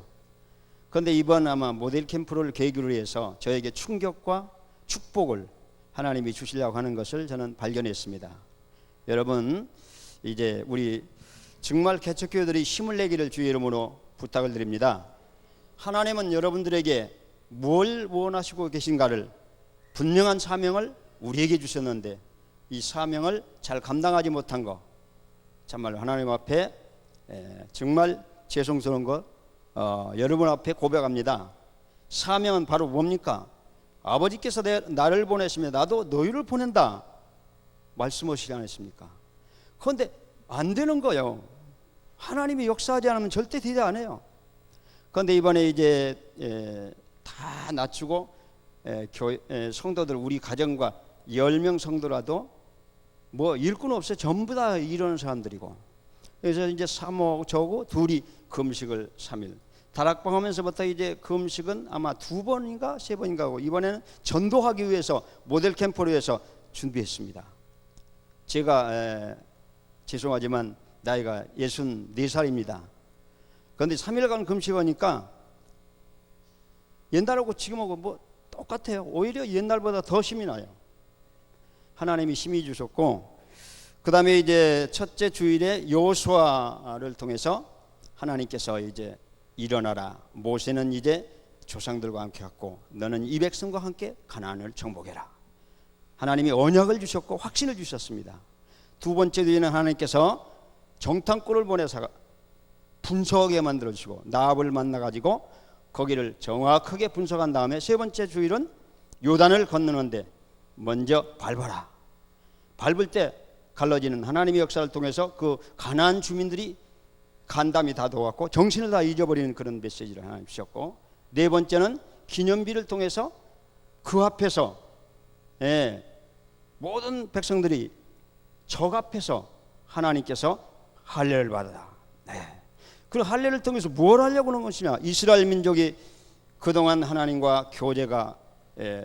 그런데 이번 아마 모델 캠프를 계기로 해서 저에게 충격과 축복을 하나님이 주시려고 하는 것을 저는 발견했습니다. 여러분, 이제 우리 정말 개척교회들이 힘을 내기를 주의 이름으로 부탁을 드립니다. 하나님은 여러분들에게 뭘 원하시고 계신가를 분명한 사명을 우리에게 주셨는데 이 사명을 잘 감당하지 못한 거 정말 하나님 앞에 정말 죄송스러운 것 여러분 앞에 고백합니다. 사명은 바로 뭡니까? 아버지께서 나를 보내시면 나도 너희를 보낸다 말씀하시지 않았습니까? 그런데 안 되는 거예요. 하나님이 역사하지 않으면 절대 되지 않아요. 그런데 이번에 이제 다 낮추고 성도들 우리 가정과 10명 성도라도 뭐 일꾼 없어요. 전부 다 이러는 사람들이고, 그래서 이제 사모 저고 둘이 금식을 3일 다락방 하면서부터 이제 금식은 아마 2번인가 3번인가 하고 이번에는 전도하기 위해서 모델 캠프를 위해서 준비했습니다. 제가 죄송하지만 나이가 64살입니다. 그런데 3일간 금식하니까 옛날하고 지금하고 뭐 똑같아요. 오히려 옛날보다 더 힘이 나요. 하나님이 힘이 주셨고, 그 다음에 이제 첫째 주일에 여호수아를 통해서 하나님께서 이제 일어나라, 모세는 이제 조상들과 함께 갔고 너는 이 백성과 함께 가나안을 정복해라. 하나님이 언약을 주셨고 확신을 주셨습니다. 두 번째 주일은 하나님께서 정탐꾼을 보내서 분석하게 만들어주시고 나합을 만나가지고 거기를 정확하게 분석한 다음에 세 번째 주일은 요단을 건너는데 먼저 밟아라. 밟을 때 갈라지는 하나님의 역사를 통해서 그 가나안 주민들이 간담이 다 녹았고 정신을 다 잊어버리는 그런 메시지를 하나님 주셨고, 네 번째는 기념비를 통해서 그 앞에서 모든 백성들이 적 앞에서 하나님께서 할례를 받아라. 그 할례를 통해서 뭘 하려고 하는 것이냐? 이스라엘 민족이 그동안 하나님과 교제가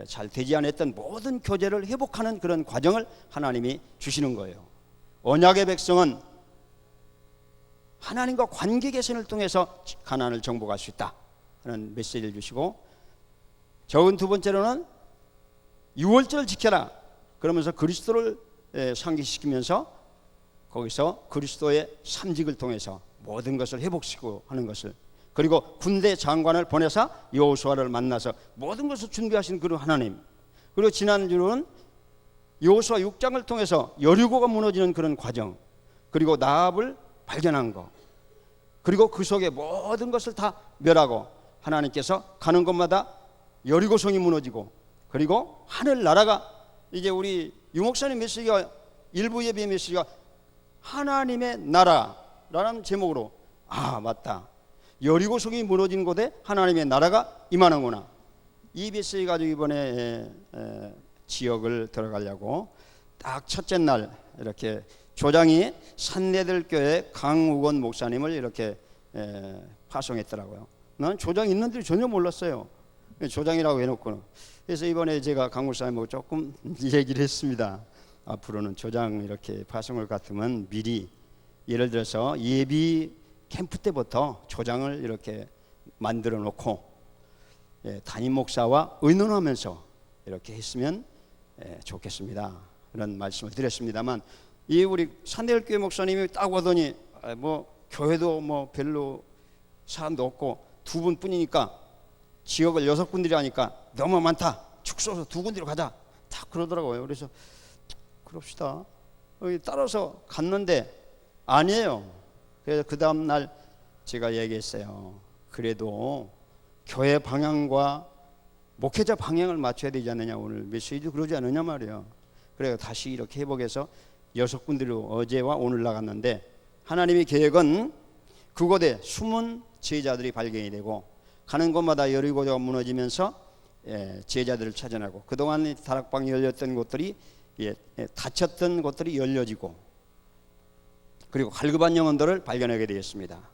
잘 되지 않았던 모든 교제를 회복하는 그런 과정을 하나님이 주시는 거예요. 언약의 백성은 하나님과 관계 개선을 통해서 가나안을 정복할 수 있다 하는 메시지를 주시고, 적은 두 번째로는 유월절을 지켜라 그러면서 그리스도를 상기시키면서 거기서 그리스도의 삼직을 통해서 모든 것을 회복시키고 하는 것을, 그리고 군대 장관을 보내서 여호수아를 만나서 모든 것을 준비하신 그런 하나님, 그리고 지난주는 여호수아 6장을 통해서 여리고가 무너지는 그런 과정, 그리고 나합을 발견한 거, 그리고 그 속에 모든 것을 다 멸하고 하나님께서 가는 곳마다 여리고성이 무너지고, 그리고 하늘나라가 이제 우리 유목사님 메시지가 일부 예배 메시지가 하나님의 나라라는 제목으로, 아 맞다, 여리고성이 무너진 곳에 하나님의 나라가 임하는구나. 이 메시지 가지고 이번에 지역을 들어가려고 딱 첫째 날 이렇게 조장이 산내들교회 강우건 목사님을 이렇게 파송했더라고요. 나는 조장 있는 줄 전혀 몰랐어요. 조장이라고 해놓고는. 그래서 이번에 제가 강 목사님하고 조금 얘기를 했습니다. 앞으로는 조장 이렇게 파송을 같으면 미리 예를 들어서 예비 캠프 때부터 조장을 이렇게 만들어 놓고 담임 목사와 의논하면서 이렇게 했으면 좋겠습니다. 그런 말씀을 드렸습니다만, 이 우리 산대교회 목사님이 딱 오더니 뭐 교회도 뭐 별로 사람도 없고 두 분뿐이니까 지역을 6군데로 하니까 너무 많다, 축소해서 2군데로 가자 딱 그러더라고요. 그래서 그럽시다. 따라서 갔는데 아니에요. 그래서 그 다음 날 제가 얘기했어요. 그래도 교회 방향과 목회자 방향을 맞춰야 되지 않느냐, 오늘 메시지도 그러지 않느냐 말이에요. 그래서 다시 이렇게 회복해서 6군데로 어제와 오늘 나갔는데, 하나님의 계획은 그곳에 숨은 제자들이 발견이 되고 가는 곳마다 여리고가 무너지면서 제자들을 찾아내고 그동안 다락방이 열렸던 곳들이 닫혔던 곳들이 열려지고 그리고 갈급한 영혼들을 발견하게 되었습니다.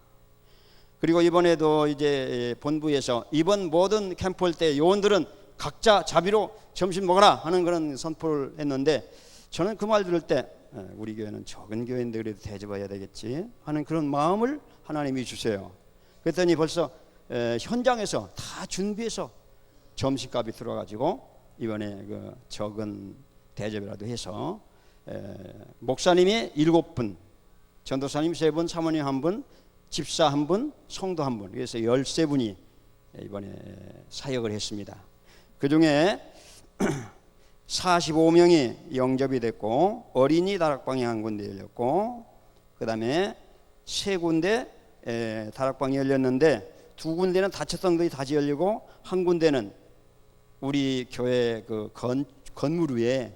그리고 이번에도 이제 본부에서 이번 모든 캠프 할 때 요원들은 각자 자비로 점심 먹어라 하는 그런 선포를 했는데 저는 그 말 들을 때 우리 교회는 적은 교회인데 그래도 대접해야 되겠지 하는 그런 마음을 하나님이 주세요. 그랬더니 벌써 현장에서 다 준비해서 점심값이 들어가지고 이번에 그 적은 대접이라도 해서 목사님이 7분, 전도사님 3분, 사모님 1분, 집사 1분, 성도 1분, 그래서 13분이 이번에 사역을 했습니다. 그 중에 45명이 영접이 됐고 어린이 다락방이 1군데 열렸고 그 다음에 3군데 다락방이 열렸는데 2군데는 닫혔던 것이 다시 열리고 1군데는 우리 교회 그 건물 위에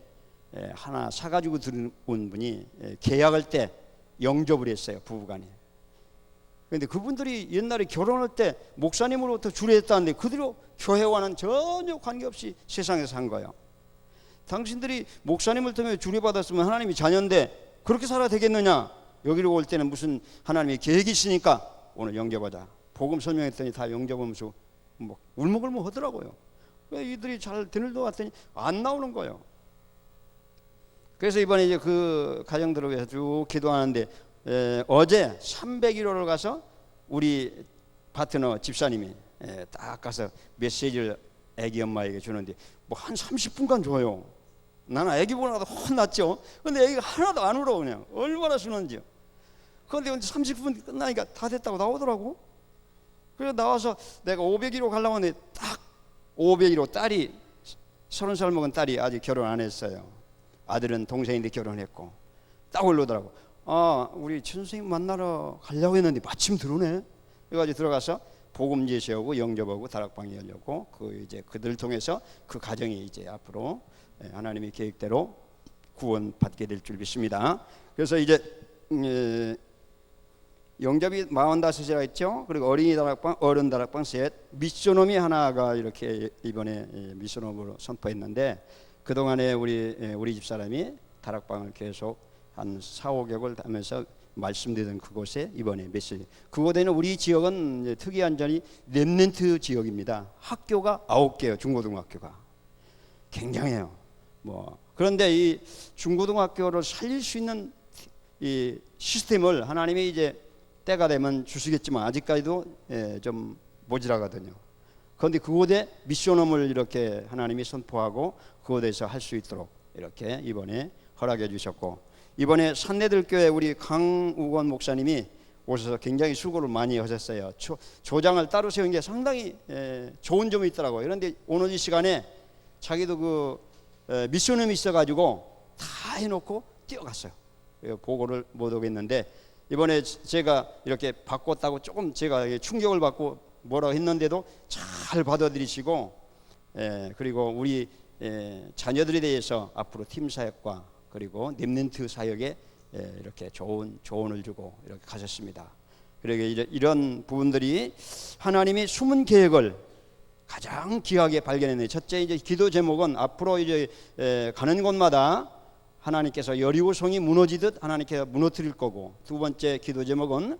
하나 사가지고 들어온 분이 계약할 때 영접을 했어요, 부부간에. 그런데 그분들이 옛날에 결혼할 때 목사님으로부터 주례했다는데 그대로 교회와는 전혀 관계없이 세상에서 산 거예요. 당신들이 목사님을 통해 주례받았으면 하나님이 자녀인데 그렇게 살아야 되겠느냐? 여기로 올 때는 무슨 하나님의 계획이 있으니까 오늘 영접하자. 복음 설명했더니 다 영접하면서 뭐 울먹울먹 하더라고요. 이들이 잘 드늘도 왔더니 안 나오는 거예요. 그래서 이번에 이제 그 가정들을 위해서 쭉 기도하는데 어제 301호를 가서 우리 파트너 집사님이 딱 가서 메시지를 애기 엄마에게 주는데 뭐 한 30분간 줘요. 나는 애기 보나도 혼났죠. 근데 애기가 하나도 안 울어 그냥 얼마나 순한지요. 그런데 30분 끝나니까 다 됐다고 나오더라고. 그래서 나와서 내가 501호 가려고 하는데 딱 501호 딸이 30살 먹은 딸이 아직 결혼 안 했어요. 아들은 동생인데 결혼했고 딱 올라오더라고. 아, 우리 천선생님 만나러 가려고 했는데 마침 들어오네. 그래가지고 들어가서 복음제 세우고 영접하고 다락방이 열렸고 그 이제 그들 통해서 그 가정이 이제 앞으로 하나님의 계획대로 구원받게 될 줄 믿습니다. 그래서 이제 영접이 45이라 했죠. 그리고 어린이 다락방, 어른 다락방 셋, 미션홈이 하나가 이렇게 이번에 미션홈으로 선포했는데 그동안에 우리 집사람이 다락방을 계속 한 4, 5개월 하면서 말씀드리던 그곳에 이번에 메시지. 그곳에는 우리 지역은 특이한 점이 렘넌트 지역입니다. 학교가 9개요. 중고등학교가 굉장해요. 뭐 그런데 이 중고등학교를 살릴 수 있는 이 시스템을 하나님이 이제 때가 되면 주시겠지만 아직까지도 좀 모자라거든요. 그런데 그곳에 미션홈을 이렇게 하나님이 선포하고 그곳에서 할 수 있도록 이렇게 이번에 허락해 주셨고 이번에 산내들교회 우리 강우건 목사님이 오셔서 굉장히 수고를 많이 하셨어요. 조장을 따로 세운 게 상당히 좋은 점이 있더라고요. 그런데 오늘 이 시간에 자기도 그 미션홈이 있어가지고 다 해놓고 뛰어갔어요. 보고를 못 오겠는데 이번에 제가 이렇게 바꿨다고 조금 제가 충격을 받고 뭐라고 했는데도 잘 받아들이시고 그리고 우리 자녀들에 대해서 앞으로 팀 사역과 그리고 렘넌트 사역에 이렇게 좋은 조언을 주고 이렇게 가셨습니다. 그리고 이런 부분들이 하나님이 숨은 계획을 가장 귀하게 발견했네요. 첫째 이제 기도 제목은 앞으로 이제 가는 곳마다 하나님께서 여리고성이 무너지듯 하나님께서 무너뜨릴 거고 두 번째 기도 제목은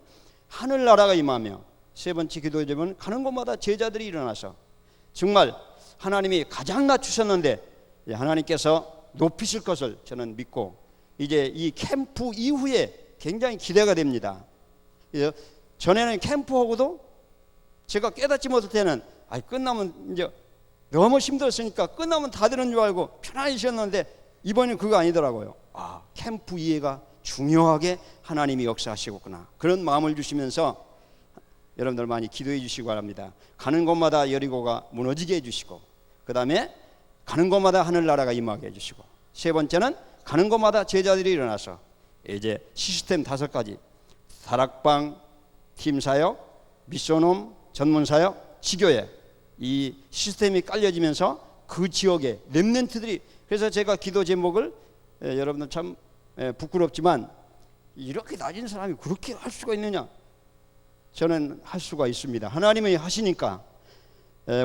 하늘나라가 임하며 세 번째 기도 제목은 가는 곳마다 제자들이 일어나서 정말 하나님이 가장 낮추셨는데 하나님께서 높이실 것을 저는 믿고 이제 이 캠프 이후에 굉장히 기대가 됩니다. 전에는 캠프하고도 제가 깨닫지 못할 때는 끝나면 이제 너무 힘들었으니까 끝나면 다 되는 줄 알고 편안히 쉬었는데 이번엔 그거 아니더라고요. 캠프 이해가 중요하게 하나님이 역사하시겠구나 그런 마음을 주시면서 여러분들 많이 기도해 주시기 바랍니다. 가는 곳마다 여리고가 무너지게 해주시고 그 다음에 가는 곳마다 하늘나라가 임하게 해주시고 세 번째는 가는 곳마다 제자들이 일어나서 이제 시스템 5가지 다락방, 팀사역, 미션홈, 전문사역, 지교회 이 시스템이 깔려지면서 그 지역에 렘넌트들이 그래서 제가 기도 제목을 여러분들 참 부끄럽지만 이렇게 낮은 사람이 그렇게 할 수가 있느냐 저는 할 수가 있습니다. 하나님이 하시니까.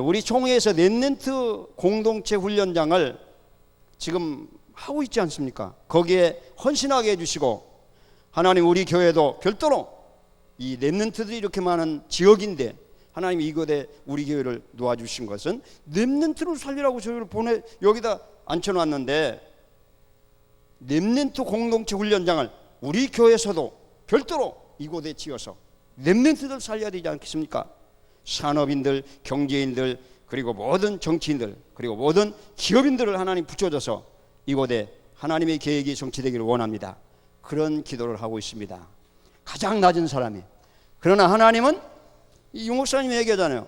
우리 총회에서 렘넌트 공동체 훈련장을 지금 하고 있지 않습니까? 거기에 헌신하게 해주시고, 하나님 우리 교회도 별도로 이 렘넌트들이 이렇게 많은 지역인데 하나님이 이곳에 우리 교회를 놓아주신 것은 렘넌트를 살리라고 저희를 여기다 앉혀놨는데, 렘넌트 공동체 훈련장을 우리 교회에서도 별도로 이곳에 지어서 렘넌트들 살려야 되지 않겠습니까? 산업인들, 경제인들, 그리고 모든 정치인들, 그리고 모든 기업인들을 하나님 붙여줘서 이곳에 하나님의 계획이 성취되기를 원합니다. 그런 기도를 하고 있습니다. 가장 낮은 사람이. 그러나 하나님은 이 유목사님이 얘기하잖아요.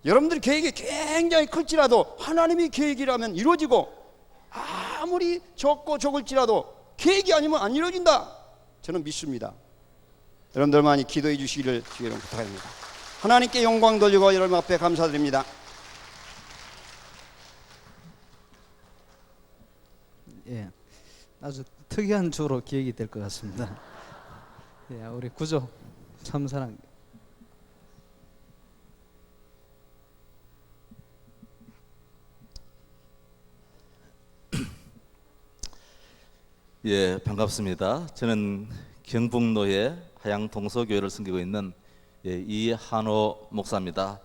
여러분들 계획이 굉장히 클지라도 하나님이 계획이라면 이루어지고, 아무리 적고 적을지라도 계획이 아니면 안 이루어진다. 저는 믿습니다. 여러분들 많이 기도해 주시기를 주의로 부탁합니다. 하나님께 영광 돌리고 여러분 앞에 감사드립니다. 예, 아주 특이한 주로 기획이 될 것 같습니다. 예, 우리 구조 참사랑. 예, 반갑습니다. 저는 경북노회 하양동서교회를 섬기고 있는 이한호 목사입니다.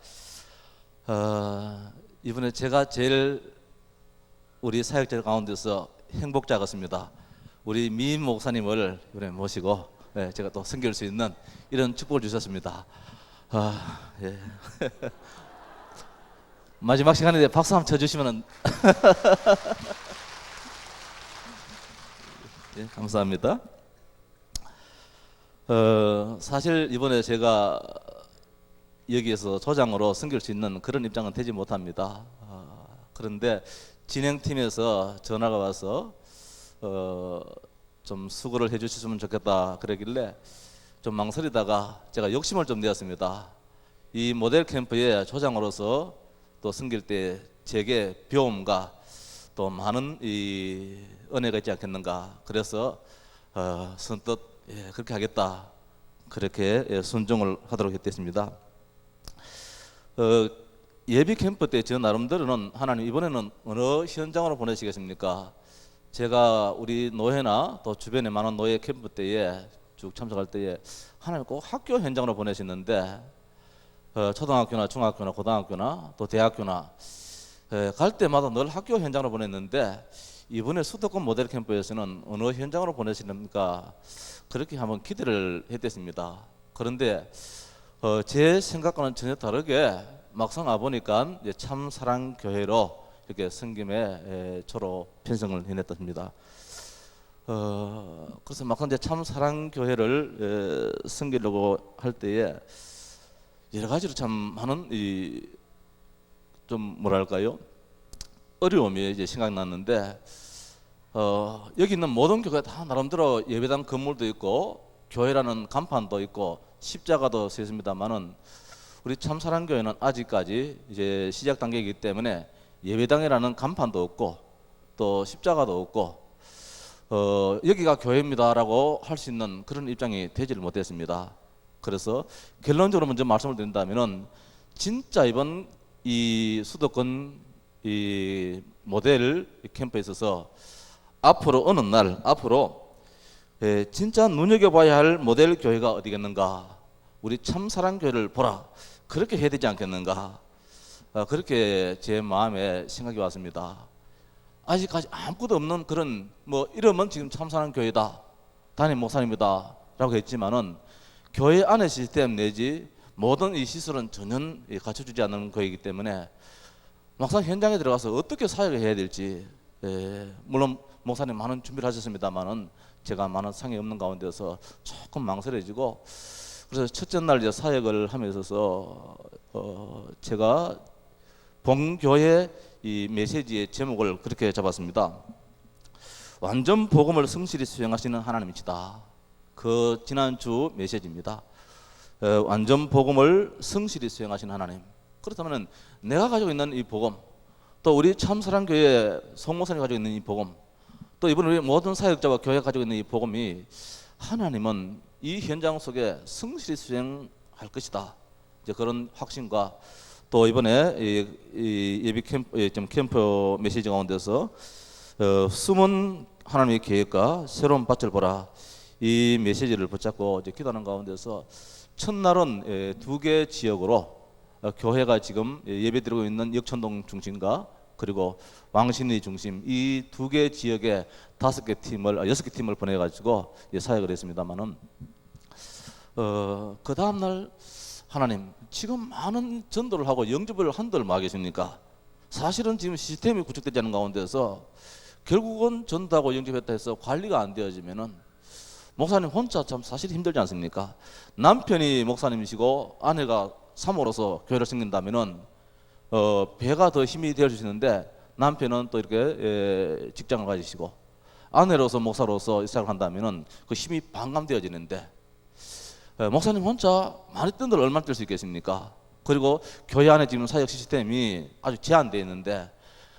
이번에 제가 제일 우리 사역자 가운데서 행복자 같습니다. 우리 미인 목사님을 이번에 모시고 제가 또 섬길 수 있는 이런 축복을 주셨습니다. 예. 마지막 시간인데 박수 한번 쳐주시면 예, 감사합니다. 사실 이번에 제가 여기에서 조장으로 섬길 수 있는 그런 입장은 되지 못합니다. 그런데 진행팀에서 전화가 와서 좀 수고를 해주셨으면 좋겠다 그러길래 좀 망설이다가 제가 욕심을 좀 내었습니다. 이 모델 캠프의 조장으로서 또 섬길 때 제게 배움과 또 많은 이 은혜가 있지 않겠는가. 그래서 선뜻 그렇게 하겠다. 그렇게 순종을 하도록 했습니다. 예비 캠프 때 저 나름대로는 하나님 이번에는 어느 현장으로 보내시겠습니까? 제가 우리 노회나 또 주변에 많은 노예 캠프 때에 쭉 참석할 때에 하나님 꼭 학교 현장으로 보내시는데 초등학교나 중학교나 고등학교나 또 대학교나 갈 때마다 늘 학교 현장으로 보냈는데 이번에 수도권 모델 캠프에서는 어느 현장으로 보내시는가 그렇게 한번 기대를 했습니다. 그런데 제 생각과는 전혀 다르게 막상 와보니까 참사랑교회로 이렇게 섬김에 저로 편성을 해냈습니다. 그래서 막상 이제 참사랑교회를 섬기려고 할 때에 여러 가지로 참 많은 좀 뭐랄까요 어려움이 이제 생각났는데 여기 있는 모든 교회가 다 나름대로 예배당 건물도 있고 교회라는 간판도 있고 십자가도 서 있습니다만은 우리 참사랑교회는 아직까지 이제 시작 단계이기 때문에 예배당이라는 간판도 없고 또 십자가도 없고 여기가 교회입니다라고 할 수 있는 그런 입장이 되지를 못했습니다. 그래서 결론적으로 먼저 말씀을 드린다면은 진짜 이번 이 수도권 이 모델 캠프에 있어서 앞으로 어느 날 앞으로 진짜 눈여겨봐야 할 모델 교회가 어디겠는가, 우리 참사랑교회를 보라, 그렇게 해야 되지 않겠는가, 그렇게 제 마음에 생각이 왔습니다. 아직까지 아무것도 없는 그런 뭐 이름은 지금 참사랑교회다, 담임 목사님이다 라고 했지만은 교회 안의 시스템 내지 모든 이 시설은 전혀 갖춰주지 않는 거이기 때문에 막상 현장에 들어가서 어떻게 사역을 해야 될지, 물론 목사님 많은 준비를 하셨습니다만은 제가 많은 상이 없는 가운데서 조금 망설여지고, 그래서 첫째 날 이제 사역을 하면서 제가 본교회 이 메시지의 제목을 그렇게 잡았습니다. 완전 복음을 성실히 수행하시는 하나님이시다. 그 지난주 메시지입니다. 완전 복음을 성실히 수행하시는 하나님. 그렇다면 내가 가지고 있는 이 복음, 또 우리 참사랑교회 송목사님이 가지고 있는 이 복음, 또 이번 우리 모든 사역자와 교회가 가지고 있는 이 복음이 하나님은 이 현장 속에 성실히 할 것이다. 이제 그런 확신과 또 이번에 이 예비 캠프 메시지 가운데서 숨은 하나님의 계획과 새로운 밭을 보라, 이 메시지를 붙잡고 이제 기도하는 가운데서 첫날은 2개 지역으로 교회가 지금 예배드리고 있는 역천동 중심과 그리고 왕신리 중심 이 2개 지역에 6개 팀을 보내가지고 사역을 했습니다만은 그 다음날 하나님 지금 많은 전도를 하고 영접을 한들 뭐 하겠습니까? 사실은 지금 시스템이 구축되지 않은 가운데서 결국은 전도하고 영접했다 해서 관리가 안 되어지면은 목사님 혼자 참 사실 힘들지 않습니까? 남편이 목사님이시고 아내가 사모로서 교회를 섬긴다면은 배가 더 힘이 되어 주시는데 남편은 또 이렇게 직장을 가지시고 아내로서 목사로서 시작을 한다면은 그 힘이 반감되어지는데 목사님 혼자 많이 뜬들 얼마나 뜰 수 있겠습니까? 그리고 교회 안에 지금 사역 시스템이 아주 제한되어 있는데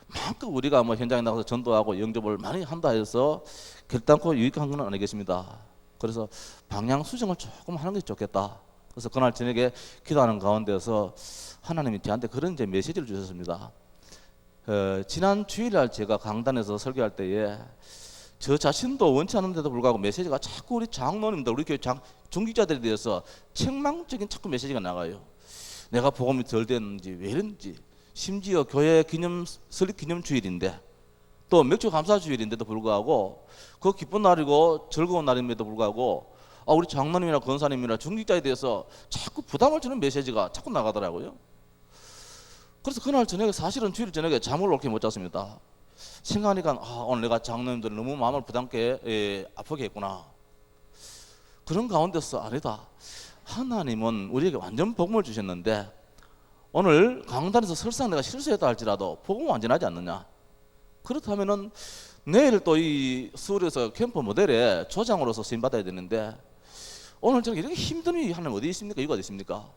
만큼 우리가 뭐 현장에 나가서 전도하고 영접을 많이 한다 해서 결단코 유익한 건 아니겠습니다. 그래서 방향 수정을 조금 하는 게 좋겠다. 그래서 그날 저녁에 기도하는 가운데서 하나님이 저한테 그런 이제 메시지를 주셨습니다. 지난 주일날 제가 강단에서 설교할 때에 저 자신도 원치 않는데도 불구하고 메시지가 자꾸 우리 장로님들, 우리 교회 중직자들에 대해서 책망적인 자꾸 메시지가 나가요. 내가 복음이 덜 됐는지 왜 이런지, 심지어 교회 설립 기념 주일인데 또 맥주 감사 주일인데도 불구하고 그 기쁜 날이고 즐거운 날임에도 불구하고 우리 장로님이나 권사님이나 중직자에 대해서 자꾸 부담을 주는 메시지가 자꾸 나가더라고요. 그래서 그날 저녁에 사실은 주일 저녁에 잠을 옳게 못 잤습니다. 생각하니까 오늘 내가 장로님들 너무 마음을 부담게 아프게 했구나. 그런 가운데서 아니다. 하나님은 우리에게 완전 복음을 주셨는데 오늘 강단에서 설사 내가 실수했다 할지라도 복음은 완전하지 않느냐. 그렇다면은 내일 또 이 서울에서 캠프 모델에 조장으로서 쓰임 받아야 되는데 오늘 저는 이렇게 힘든 일이 하나님 어디 있습니까? 이유가 어디 있습니까?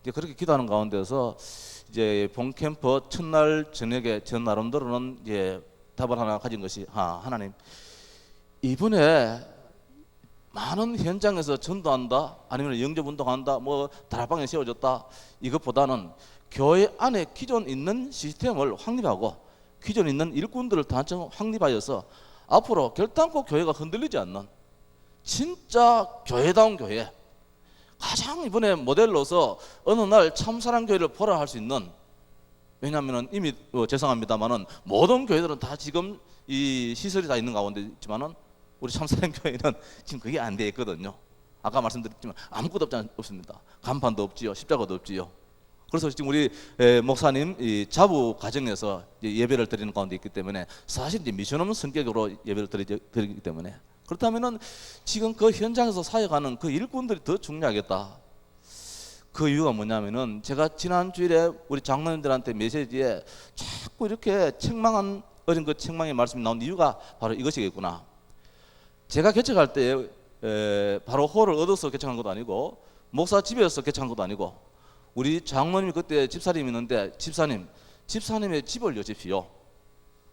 이제 그렇게 기도하는 가운데서 이제 본 캠프 첫날 저녁에 저 나름대로는 이제 답을 하나 가진 것이 하나님 이번에 많은 현장에서 전도한다 아니면 영접운동한다 뭐 다락방에 세워졌다 이것보다는 교회 안에 기존 있는 시스템을 확립하고 기존 있는 일꾼들을 단청 확립하여서 앞으로 결단코 교회가 흔들리지 않는 진짜 교회다운 교회, 가장 이번에 모델로서 어느 날 참사랑교회를 보라 할 수 있는, 왜냐하면 이미 죄송합니다만은 모든 교회들은 다 지금 이 시설이 다 있는 가운데 있지만은 우리 참사랑교회는 지금 그게 안 돼 있거든요. 아까 말씀드렸지만 아무것도 없습니다. 간판도 없지요, 십자가도 없지요. 그래서 지금 우리 목사님 이 자부 과정에서 예배를 드리는 가운데 있기 때문에 사실 이제 미션 없는 성격으로 예배를 드리기 때문에 그렇다면은 지금 그 현장에서 사역하는 그 일꾼들이 더 중요하겠다. 그 이유가 뭐냐면은 제가 지난 주일에 우리 장로님들한테 메시지에 자꾸 이렇게 책망한 어린 그 책망의 말씀이 나온 이유가 바로 이것이겠구나. 제가 개척할 때 바로 홀을 얻어서 개척한 것도 아니고 목사 집에서 개척한 것도 아니고 우리 장로님이 그때 집사님이 있는데 집사님의 집을 여십시오.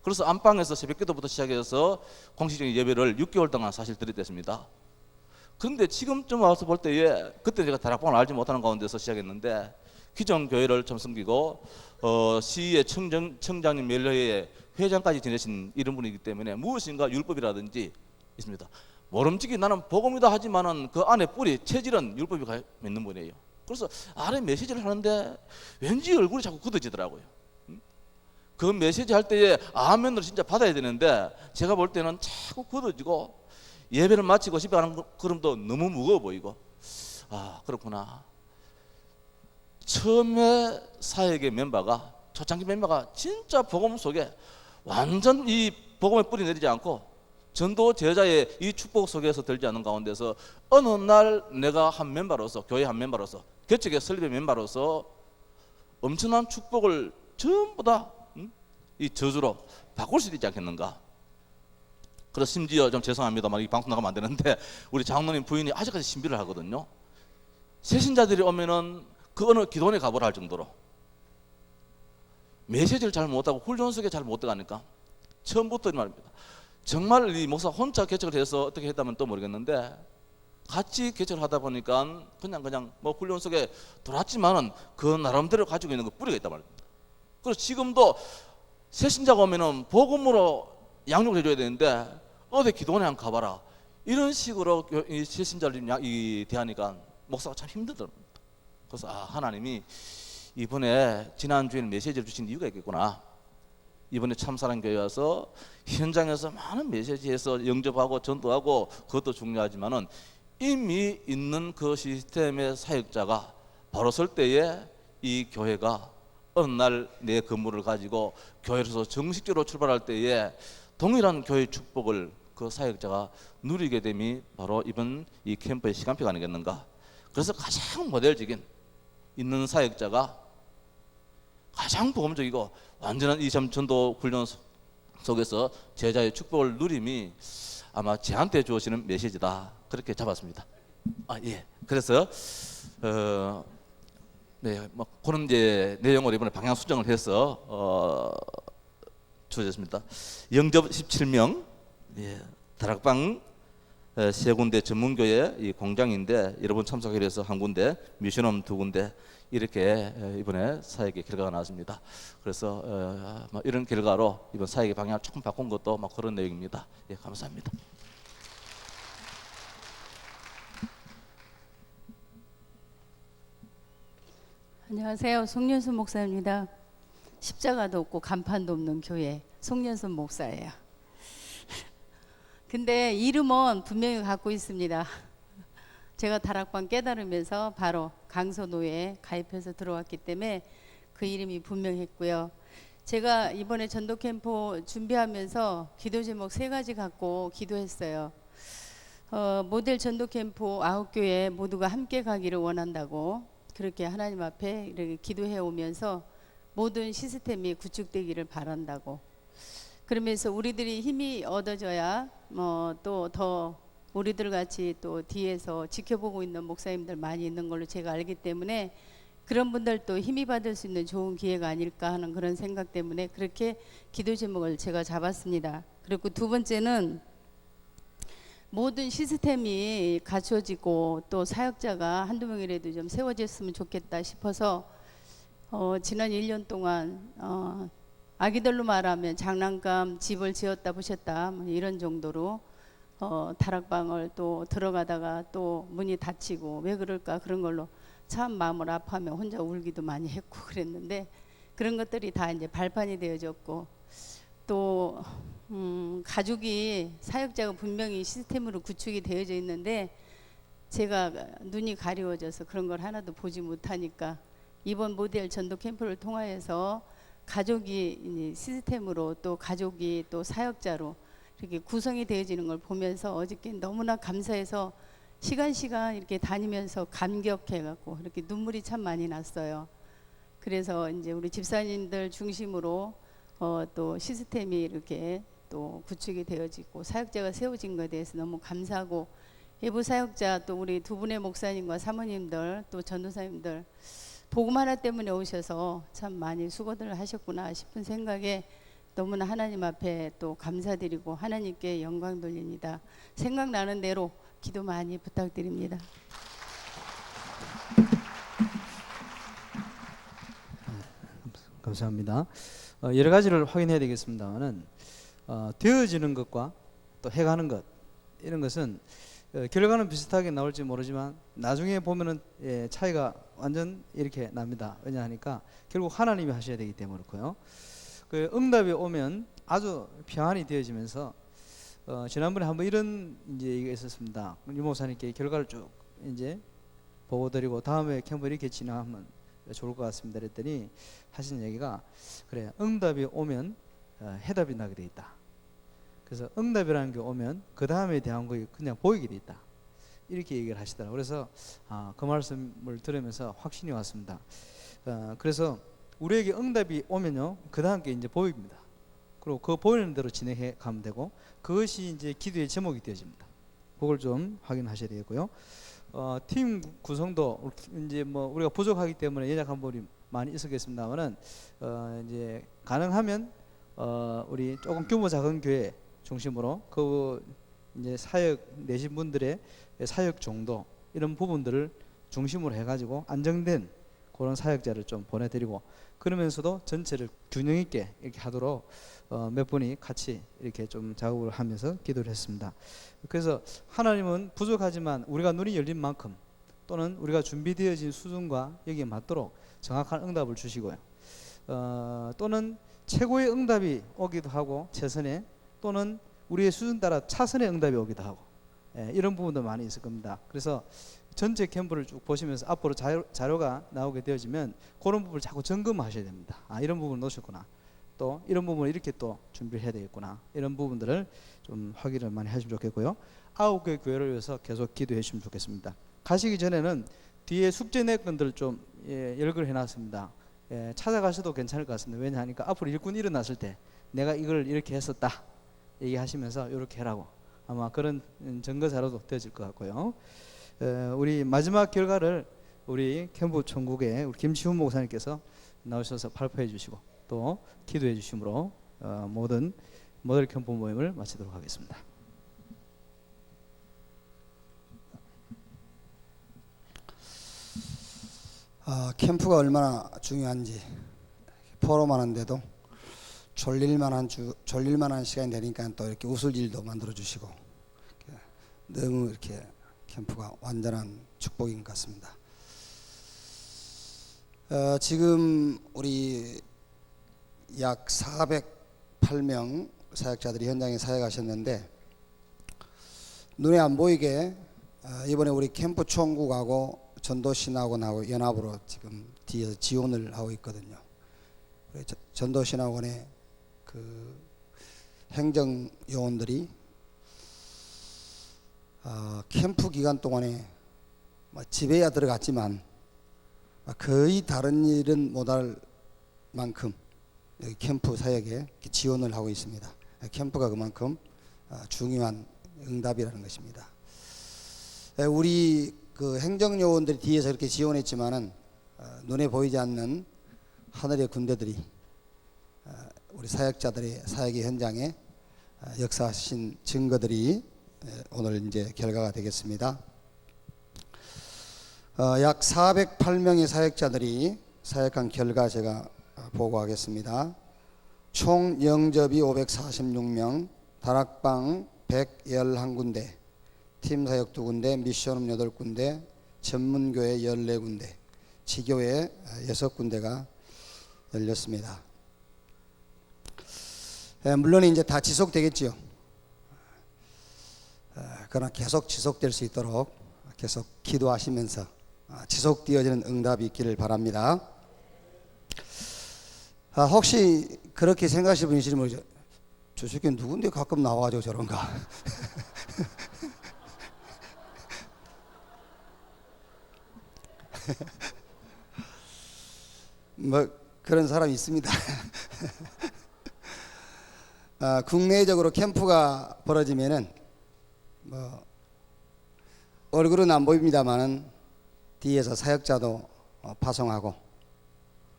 그래서 안방에서 새벽기도부터 시작해서 공식적인 예배를 6개월 동안 사실 드렸습니다. 그런데 지금쯤 와서 볼 때에 그때 제가 다락방을 알지 못하는 가운데서 시작했는데 기존 교회를 좀 섬기고 시의 청장님 멜로의 회장까지 지내신 이런 분이기 때문에 무엇인가 율법이라든지 있습니다. 모름지기 나는 복음이다 하지만은 그 안에 뿌리 체질은 율법이 있는 분이에요. 그래서 아래 메시지를 하는데 왠지 얼굴이 자꾸 굳어지더라고요. 그 메시지 할 때에 아멘으로 진짜 받아야 되는데 제가 볼 때는 자꾸 굳어지고 예배를 마치고 집에 가는 걸음도 너무 무거워 보이고 그렇구나. 처음에 사역의 멤버가 초창기 멤버가 진짜 복음 속에 완전 이 복음의 뿌리 내리지 않고 전도 제자의 이 축복 속에서 들지 않는 가운데서 어느 날 내가 한 멤버로서 교회 한 멤버로서 개척의 설립의 멤버로서 엄청난 축복을 전부 다 이 저주로 바꿀 수 있지 않겠는가. 그래서 심지어 좀 죄송합니다만 이 방송 나가면 안 되는데 우리 장로님 부인이 아직까지 신비를 하거든요. 새신자들이 오면은 그 어느 기도원에 가보라 할 정도로 메시지를 잘 못하고 훈련 속에 잘 못 들어가니까 처음부터 말입니다. 정말 이 목사 혼자 개척을 해서 어떻게 했다면 또 모르겠는데 같이 개척을 하다 보니까 그냥 뭐 훈련 속에 들어왔지만은 그 나름대로 가지고 있는 그 뿌리가 있단 말입니다. 그래서 지금도 새신자가 오면은 복음으로 양육을 해줘야 되는데 어디 기도원에 한 가봐라 이런 식으로 이 새신자를 대하니까 목사가 참 힘들더랍니다. 그래서 하나님이 이번에 지난주에 메시지를 주신 이유가 있겠구나. 이번에 참사랑교회 와서 현장에서 많은 메시지에서 영접하고 전도하고 그것도 중요하지만은 이미 있는 그 시스템의 사역자가 바로 설 때에 이 교회가 어느 날 내 건물을 가지고 교회로서 정식적으로 출발할 때에 동일한 교회 축복을 그 사역자가 누리게 됨이 바로 이번 이 캠프의 시간표가 아니겠는가. 그래서 가장 모델적인 있는 사역자가 가장 복음적이고 완전한 이 전도 훈련 속에서 제자의 축복을 누림이 아마 저한테 주어지는 메시지다 그렇게 잡았습니다. 예. 그래서 네, 뭐 그런 이제 내용을 이번에 방향 수정을 해서 주어졌습니다. 영접 17명, 예, 다락방 3군데 전문교회 이 공장인데 여러분 참석하기 위해서 1군데, 미션홈 2군데 이렇게 이번에 사역의 결과가 나왔습니다. 그래서 뭐 이런 결과로 이번 사역의 방향을 조금 바꾼 것도 막 그런 내용입니다. 예, 감사합니다. 안녕하세요. 송년순 목사입니다. 십자가도 없고 간판도 없는 교회 송년순 목사예요. 근데 이름은 분명히 갖고 있습니다. 제가 다락방 깨달으면서 바로 강서노에 가입해서 들어왔기 때문에 그 이름이 분명했고요. 제가 이번에 전도 캠프 준비하면서 기도 제목 3가지 갖고 기도했어요. 모델 전도 캠프 9교회 모두가 함께 가기를 원한다고 그렇게 하나님 앞에 이렇게 기도해 오면서 모든 시스템이 구축되기를 바란다고. 그러면서 우리들이 힘이 얻어져야 또 더 우리들 같이 또 뒤에서 지켜보고 있는 목사님들 많이 있는 걸로 제가 알기 때문에 그런 분들도 힘이 받을 수 있는 좋은 기회가 아닐까 하는 그런 생각 때문에 그렇게 기도 제목을 제가 잡았습니다. 그리고 2번째는 모든 시스템이 갖춰지고 또 사역자가 한두 명이라도 좀 세워졌으면 좋겠다 싶어서 지난 1년 동안 아기들로 말하면 장난감 집을 지었다 부셨다 뭐 이런 정도로 다락방을 또 들어가다가 또 문이 닫히고 왜 그럴까 그런 걸로 참 마음을 아파하며 혼자 울기도 많이 했고 그랬는데 그런 것들이 다 이제 발판이 되어졌고 또 가족이 사역자가 분명히 시스템으로 구축이 되어져 있는데 제가 눈이 가려워져서 그런 걸 하나도 보지 못하니까 이번 모델 전도 캠프를 통하여서 가족이 시스템으로 또 가족이 또 사역자로 이렇게 구성이 되어지는 걸 보면서 어저께 너무나 감사해서 시간 이렇게 다니면서 감격해갖고 이렇게 눈물이 참 많이 났어요. 그래서 이제 우리 집사님들 중심으로 또 시스템이 이렇게 또 구축이 되어지고 사역자가 세워진 것에 대해서 너무 감사하고 예부 사역자 또 우리 2분의 목사님과 사모님들 또 전도사님들 복음 하나 때문에 오셔서 참 많이 수고들 하셨구나 싶은 생각에 너무나 하나님 앞에 또 감사드리고 하나님께 영광 돌립니다. 생각나는 대로 기도 많이 부탁드립니다. 감사합니다. 여러 가지를 확인해야 되겠습니다만은 되어지는 것과 또 해가는 것 이런 것은 결과는 비슷하게 나올지 모르지만 나중에 보면은 차이가 완전 이렇게 납니다. 왜냐하니까 결국 하나님이 하셔야 되기 때문에 그렇고요. 그 응답이 오면 아주 평안이 되어지면서 지난번에 한번 이런 이제 얘기가 있었습니다. 유 목사님께 결과를 쭉 이제 보고 드리고 다음에 캠프 이렇게 진행하면 좋을 것 같습니다. 그랬더니 하신 얘기가 그래 응답이 오면 해답이 나게 돼 있다. 그래서 응답이라는 게 오면 그 다음에 대한 것이 그냥 보이게 돼 있다. 이렇게 얘기를 하시더라고요. 그래서 그 말씀을 들으면서 확신이 왔습니다. 그래서 우리에게 응답이 오면요, 그 다음 게 이제 보입니다. 그리고 그 보이는 대로 진행해 가면 되고 그것이 이제 기도의 제목이 되어집니다. 그걸 좀 확인하셔야 되겠고요. 팀 구성도 이제 뭐 우리가 부족하기 때문에 연약한 부분이 많이 있었겠습니다만은 이제 가능하면 우리 조금 규모 작은 교회 중심으로 그 이제 사역 내신 분들의 사역 정도 이런 부분들을 중심으로 해가지고 안정된 그런 사역자를 좀 보내드리고 그러면서도 전체를 균형 있게 이렇게 하도록 몇 분이 같이 이렇게 좀 작업을 하면서 기도를 했습니다. 그래서 하나님은 부족하지만 우리가 눈이 열린 만큼 또는 우리가 준비되어진 수준과 여기에 맞도록 정확한 응답을 주시고요. 또는 최고의 응답이 오기도 하고 최선의 또는 우리의 수준 따라 차선의 응답이 오기도 하고 이런 부분도 많이 있을 겁니다. 그래서 전체 캠프를 쭉 보시면서 앞으로 자료가 나오게 되어지면 그런 부분을 자꾸 점검하셔야 됩니다. 이런 부분을 놓으셨구나. 또 이런 부분을 이렇게 또 준비를 해야 되겠구나. 이런 부분들을 좀 확인을 많이 하시면 좋겠고요. 9개 교회를 위해서 계속 기도해 주시면 좋겠습니다. 가시기 전에는 뒤에 숙제 내건들 좀 열거를 해놨습니다. 찾아가셔도 괜찮을 것 같습니다. 왜냐하니까 앞으로 일꾼 일어났을 때 내가 이걸 이렇게 했었다 얘기하시면서 이렇게 해라고 아마 그런 증거 자료도 되어질 것 같고요. 우리 마지막 결과를 우리 캠프 총국의 우리 김치훈 목사님께서 나오셔서 발표해 주시고 또 기도해 주심으로 모든 모델 캠프 모임을 마치도록 하겠습니다. 캠프가 얼마나 중요한지 포럼하는데도 졸릴만한 시간이 되니까 또 이렇게 웃을 일도 만들어 주시고 너무 이렇게 캠프가 완전한 축복인 것 같습니다. 지금 우리 약 408명 사역자들이 현장에 사역하셨는데 눈에 안 보이게 이번에 우리 캠프 총국하고 전도신학원하고 연합으로 지금 뒤에서 지원을 하고 있거든요. 전도신학원의 그 행정 요원들이 캠프 기간 동안에 집에야 들어갔지만 거의 다른 일은 못할 만큼 여기 캠프 사역에 지원을 하고 있습니다. 캠프가 그만큼 중요한 응답이라는 것입니다. 우리 그 행정 요원들이 뒤에서 이렇게 지원했지만은 눈에 보이지 않는 하늘의 군대들이 우리 사역자들의 사역의 현장에 역사하신 증거들이 오늘 이제 결과가 되겠습니다. 약 408명의 사역자들이 사역한 결과 제가 보고하겠습니다. 총 영접이 546명, 다락방 111군데, 팀 사역 2군데, 미션홈 8군데, 전문교회 14군데, 지교회 6군데가 열렸습니다. 물론 이제 다 지속되겠지요. 그러나 계속 지속될 수 있도록 계속 기도하시면서 지속되어지는 응답이 있기를 바랍니다. 혹시 그렇게 생각하시는 분이 있으면 저 새끼 누군데 가끔 나와가지고 저런가. 뭐 그런 사람이 있습니다. 국내적으로 캠프가 벌어지면은 뭐 얼굴은 안 보입니다만은 뒤에서 사역자도 파송하고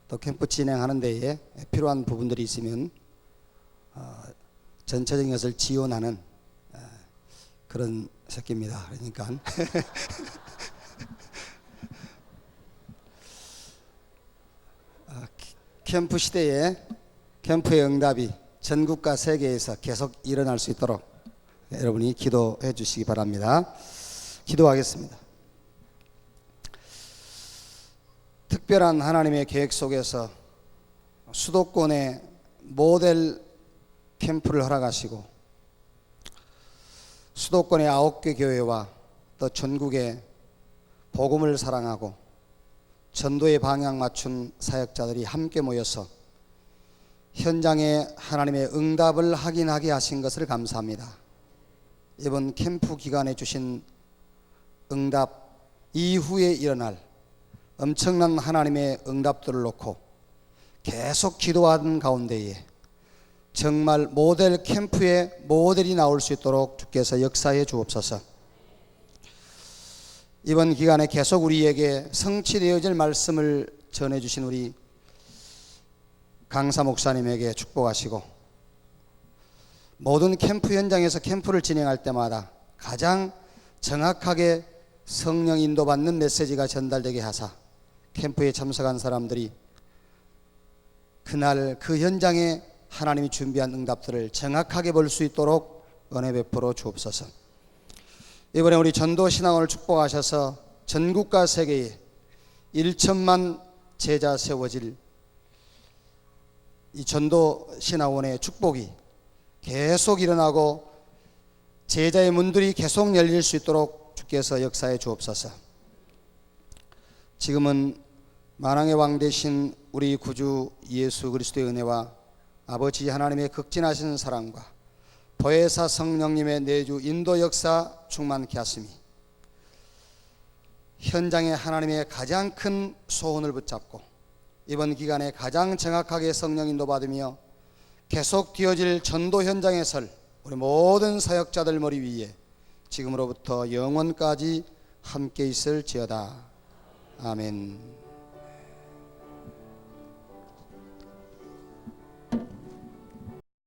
또 캠프 진행하는 데에 필요한 부분들이 있으면 전체적인 것을 지원하는 그런 새끼입니다. 그러니까 캠프 시대에 캠프의 응답이 전국과 세계에서 계속 일어날 수 있도록 여러분이 기도해 주시기 바랍니다. 기도하겠습니다. 특별한 하나님의 계획 속에서 수도권에 모델 캠프를 허락하시고 수도권의 9개 교회와 또 전국의 복음을 사랑하고 전도의 방향 맞춘 사역자들이 함께 모여서 현장에 하나님의 응답을 확인하게 하신 것을 감사합니다. 이번 캠프 기간에 주신 응답 이후에 일어날 엄청난 하나님의 응답들을 놓고 계속 기도하는 가운데에 정말 모델 캠프의 모델이 나올 수 있도록 주께서 역사해 주옵소서. 이번 기간에 계속 우리에게 성취되어질 말씀을 전해주신 우리 강사 목사님에게 축복하시고 모든 캠프 현장에서 캠프를 진행할 때마다 가장 정확하게 성령 인도받는 메시지가 전달되게 하사 캠프에 참석한 사람들이 그날 그 현장에 하나님이 준비한 응답들을 정확하게 볼 수 있도록 은혜 베풀어 주옵소서. 이번에 우리 전도 신앙원을 축복하셔서 전국과 세계에 1천만 제자 세워질 이 전도 신앙원의 축복이 계속 일어나고 제자의 문들이 계속 열릴 수 있도록 주께서 역사해 주옵소서. 지금은 만왕의 왕 되신 우리 구주 예수 그리스도의 은혜와 아버지 하나님의 극진하신 사랑과 보혜사 성령님의 내주 인도 역사 충만케 하심이 현장에 하나님의 가장 큰 소원을 붙잡고 이번 기간에 가장 정확하게 성령 인도받으며 계속 되어질 전도 현장에 설 우리 모든 사역자들 머리 위에 지금으로부터 영원까지 함께 있을지어다. 아멘.